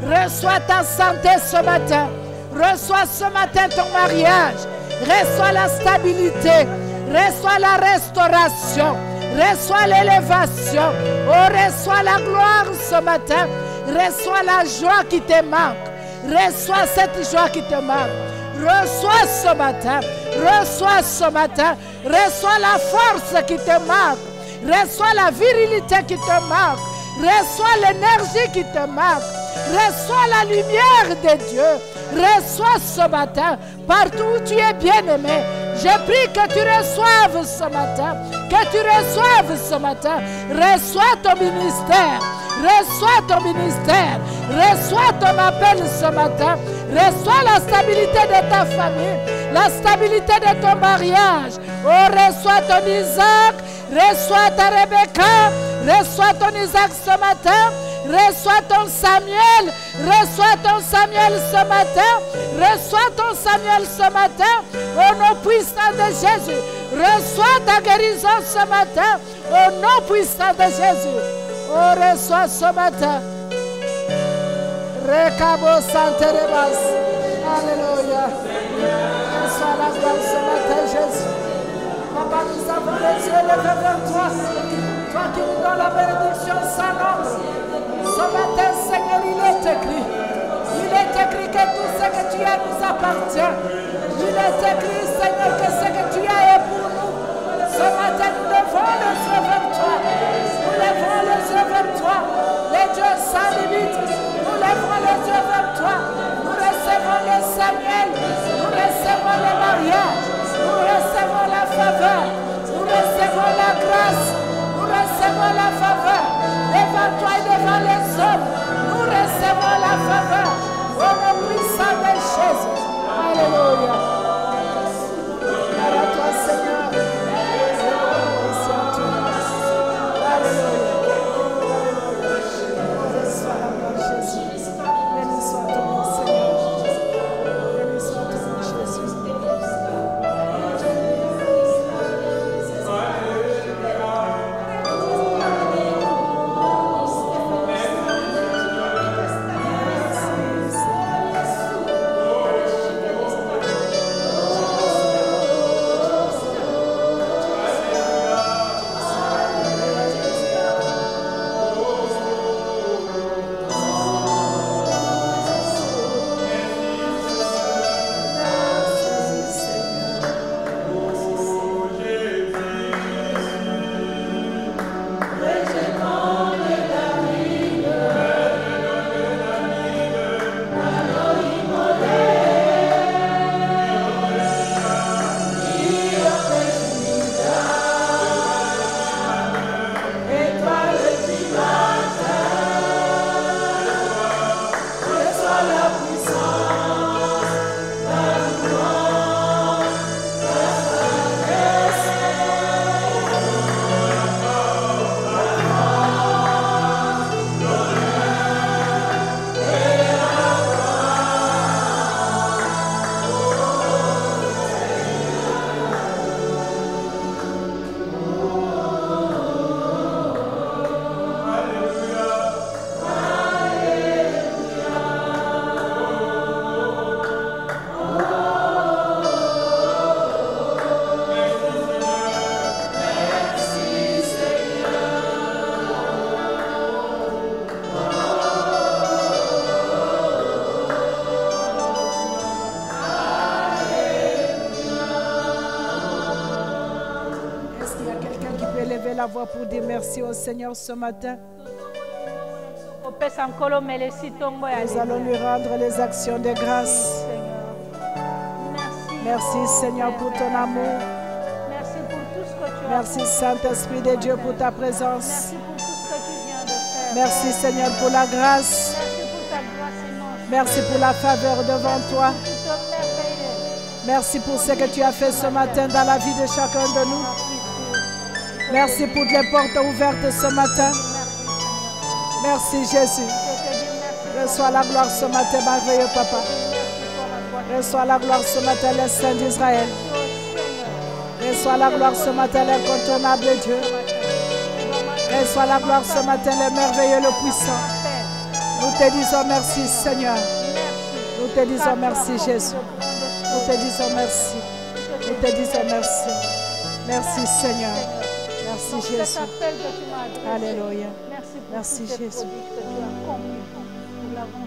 Reçois ta santé ce matin. Reçois ce matin ton mariage. Reçois la stabilité. Reçois la restauration. Reçois l'élévation. Oh, reçois la gloire ce matin. Reçois la joie qui te manque. Reçois cette joie qui te manque. Reçois ce matin. Reçois ce matin. Reçois la force qui te manque. Reçois la virilité qui te manque. Reçois l'énergie qui te manque. Reçois la lumière de Dieu. Reçois ce matin. Partout où tu es bien-aimé. Je prie que tu reçoives ce matin. Que tu reçoives ce matin. Reçois ton ministère. Reçois ton ministère. Reçois ton appel ce matin. Reçois la stabilité de ta famille. La stabilité de ton mariage. Oh, reçois ton Isaac. Reçois ta Rebecca. Reçois ton Isaac ce matin. Reçois ton Samuel. Reçois ton Samuel ce matin. Reçois ton Samuel ce matin. Au nom puissant de Jésus. Reçois ta guérison ce matin. Au nom puissant de Jésus. Oh, reçois ce matin. Recabo Santerebas. Alléluia. Reçois la gloire ce matin, Jésus. Papa, nous avons les yeux levés vers toi. Toi qui nous donnes la bénédiction sans nombre. Ce matin, Seigneur, il est écrit. Il est écrit que tout ce que tu as nous appartient. Il est écrit, Seigneur, que ce que tu as est pour nous. Ce matin, nous levons les yeux vers toi. Nous levons les yeux vers toi. Les dieux sans limite. Nous levons les yeux vers toi. Nous recevons le Samuel. Nous recevons le mariage. Nous recevons la faveur. Nous recevons la grâce. Nous recevons la faveur. Devant toi et devant les hommes. Nous recevons la faveur. Au nom puissant de Jésus. Alléluia. Gloire à toi, Seigneur. La voix pour dire merci au Seigneur ce matin. Nous allons lui rendre les actions de grâce. Merci Seigneur pour ton amour. Merci pour tout ce que tu as. Merci Saint-Esprit de Dieu pour ta présence. Merci pour tout ce que tu viens de faire. Merci Seigneur pour la grâce. Merci pour ta grâce immense. Merci pour la faveur devant toi. Merci pour ce que tu as fait ce matin dans la vie de chacun de nous. Merci pour les portes ouvertes ce matin. Merci Jésus. Reçois la gloire ce matin, merveilleux Papa. Reçois la gloire ce matin, le Saint d'Israël. Reçois la gloire ce matin, l'incontournable Dieu. Reçois la gloire ce matin, le merveilleux, le puissant. Nous te disons merci Seigneur. Nous te disons merci Jésus. Nous te disons merci. Nous te disons merci. Merci Seigneur. Merci Jésus. Alléluia. Merci Jésus.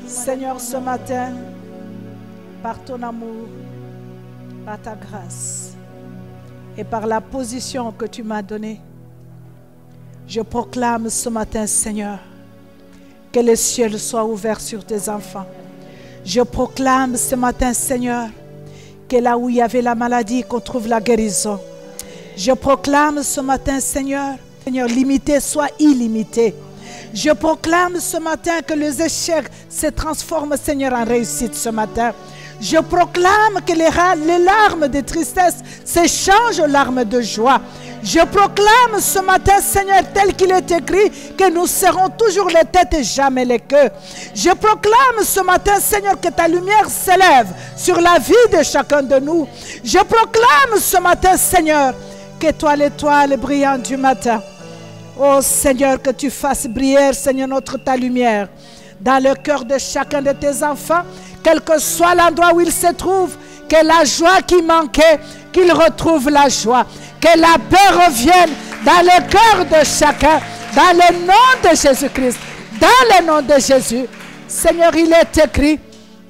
Seigneur, ce matin, par ton amour, par ta grâce et par la position que tu m'as donnée, je proclame ce matin, Seigneur, que le ciel soit ouvert sur tes enfants. Je proclame ce matin, Seigneur, que là où il y avait la maladie, qu'on trouve la guérison. Je proclame ce matin, Seigneur, limité soit illimité. Je proclame ce matin que les échecs se transforment, Seigneur, en réussite ce matin. Je proclame que les larmes de tristesse s'échangent aux larmes de joie. Je proclame ce matin, Seigneur, tel qu'il est écrit, que nous serons toujours les têtes et jamais les queues. Je proclame ce matin, Seigneur, que ta lumière s'élève sur la vie de chacun de nous. Je proclame ce matin, Seigneur, que toi, l'étoile brillante du matin, oh Seigneur, que tu fasses briller, Seigneur, ta lumière dans le cœur de chacun de tes enfants, quel que soit l'endroit où ils se trouvent, que la joie qui manquait, qu'ils retrouvent la joie, que la paix revienne dans le cœur de chacun, dans le nom de Jésus-Christ, dans le nom de Jésus. Seigneur, il est écrit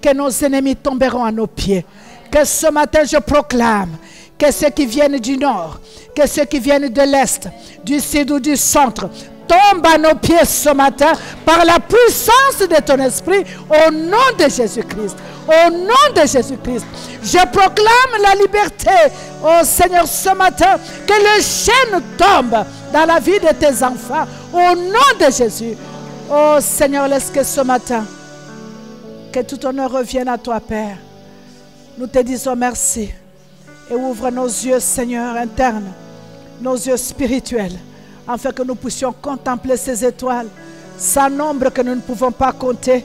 que nos ennemis tomberont à nos pieds. Que ce matin, je proclame que ceux qui viennent du nord, que ceux qui viennent de l'est, du sud ou du centre, tombent à nos pieds ce matin par la puissance de ton esprit au nom de Jésus-Christ. Au nom de Jésus-Christ, je proclame la liberté, oh Seigneur, ce matin, que les chaînes tombent dans la vie de tes enfants, au nom de Jésus. Oh Seigneur, laisse que ce matin, que tout honneur revienne à toi, Père. Nous te disons merci et ouvre nos yeux, Seigneur, internes, nos yeux spirituels, afin que nous puissions contempler ces étoiles, sans nombre que nous ne pouvons pas compter.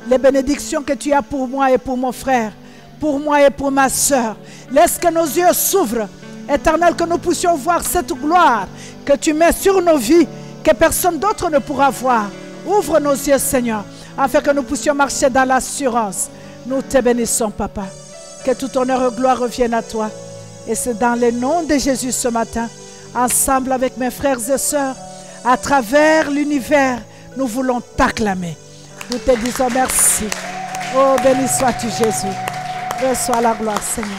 Les bénédictions que tu as pour moi et pour mon frère, pour moi et pour ma soeur. Laisse que nos yeux s'ouvrent, Éternel, que nous puissions voir cette gloire que tu mets sur nos vies, que personne d'autre ne pourra voir. Ouvre nos yeux, Seigneur, afin que nous puissions marcher dans l'assurance. Nous te bénissons, Papa. Que tout honneur et gloire revienne à toi. Et c'est dans le nom de Jésus ce matin, ensemble avec mes frères et sœurs, à travers l'univers, nous voulons t'acclamer. Nous te disons merci. Oh, béni sois-tu, Jésus. Reçois la gloire, Seigneur.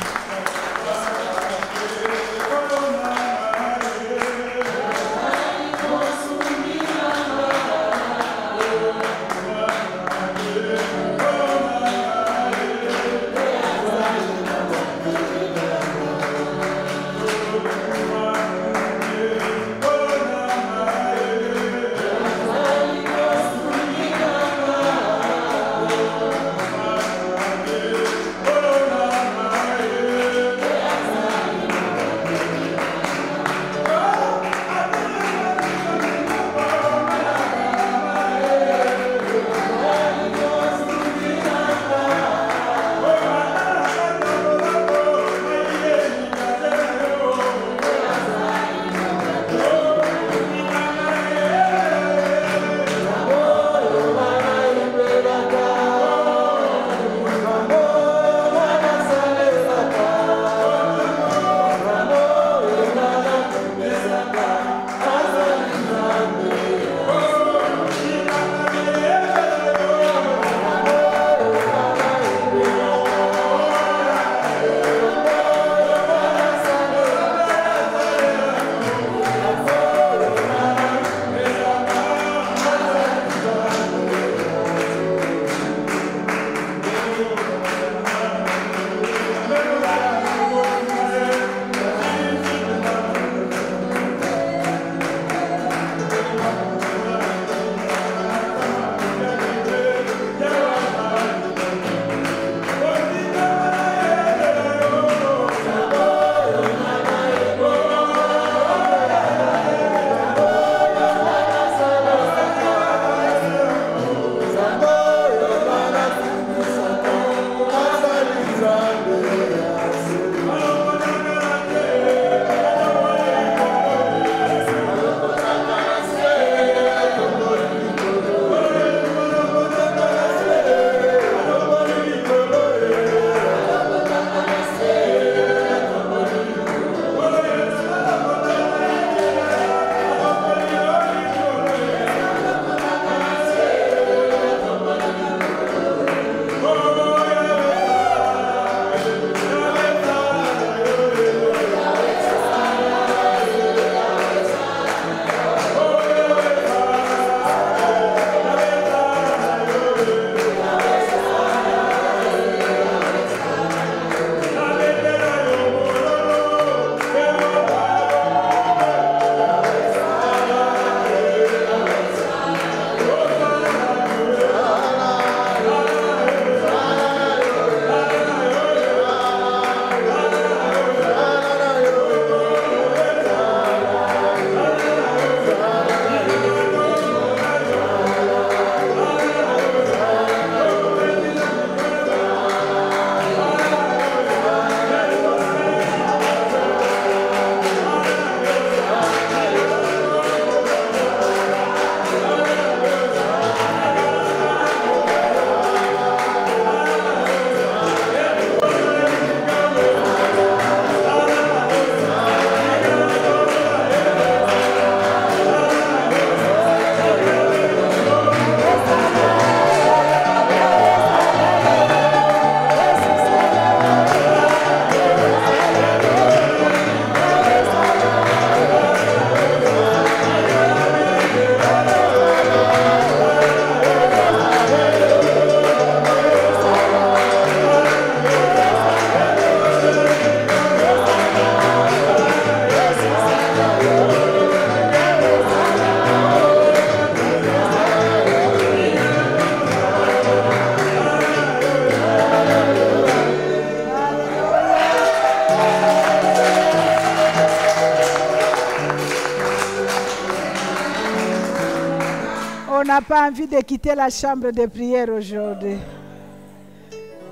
On n'a pas envie de quitter la chambre de prière aujourd'hui.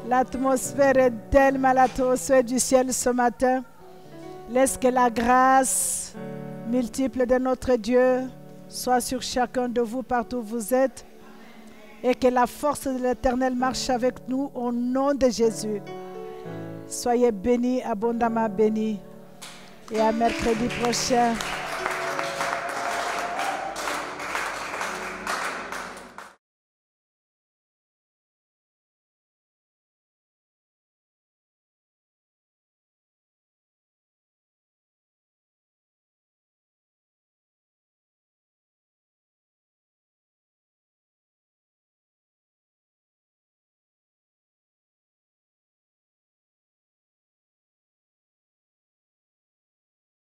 L'atmosphère est tellement à l'atmosphère du ciel ce matin. Laisse que la grâce multiple de notre Dieu soit sur chacun de vous partout où vous êtes. Et que la force de l'Éternel marche avec nous au nom de Jésus. Soyez bénis, abondamment bénis. Et à mercredi prochain.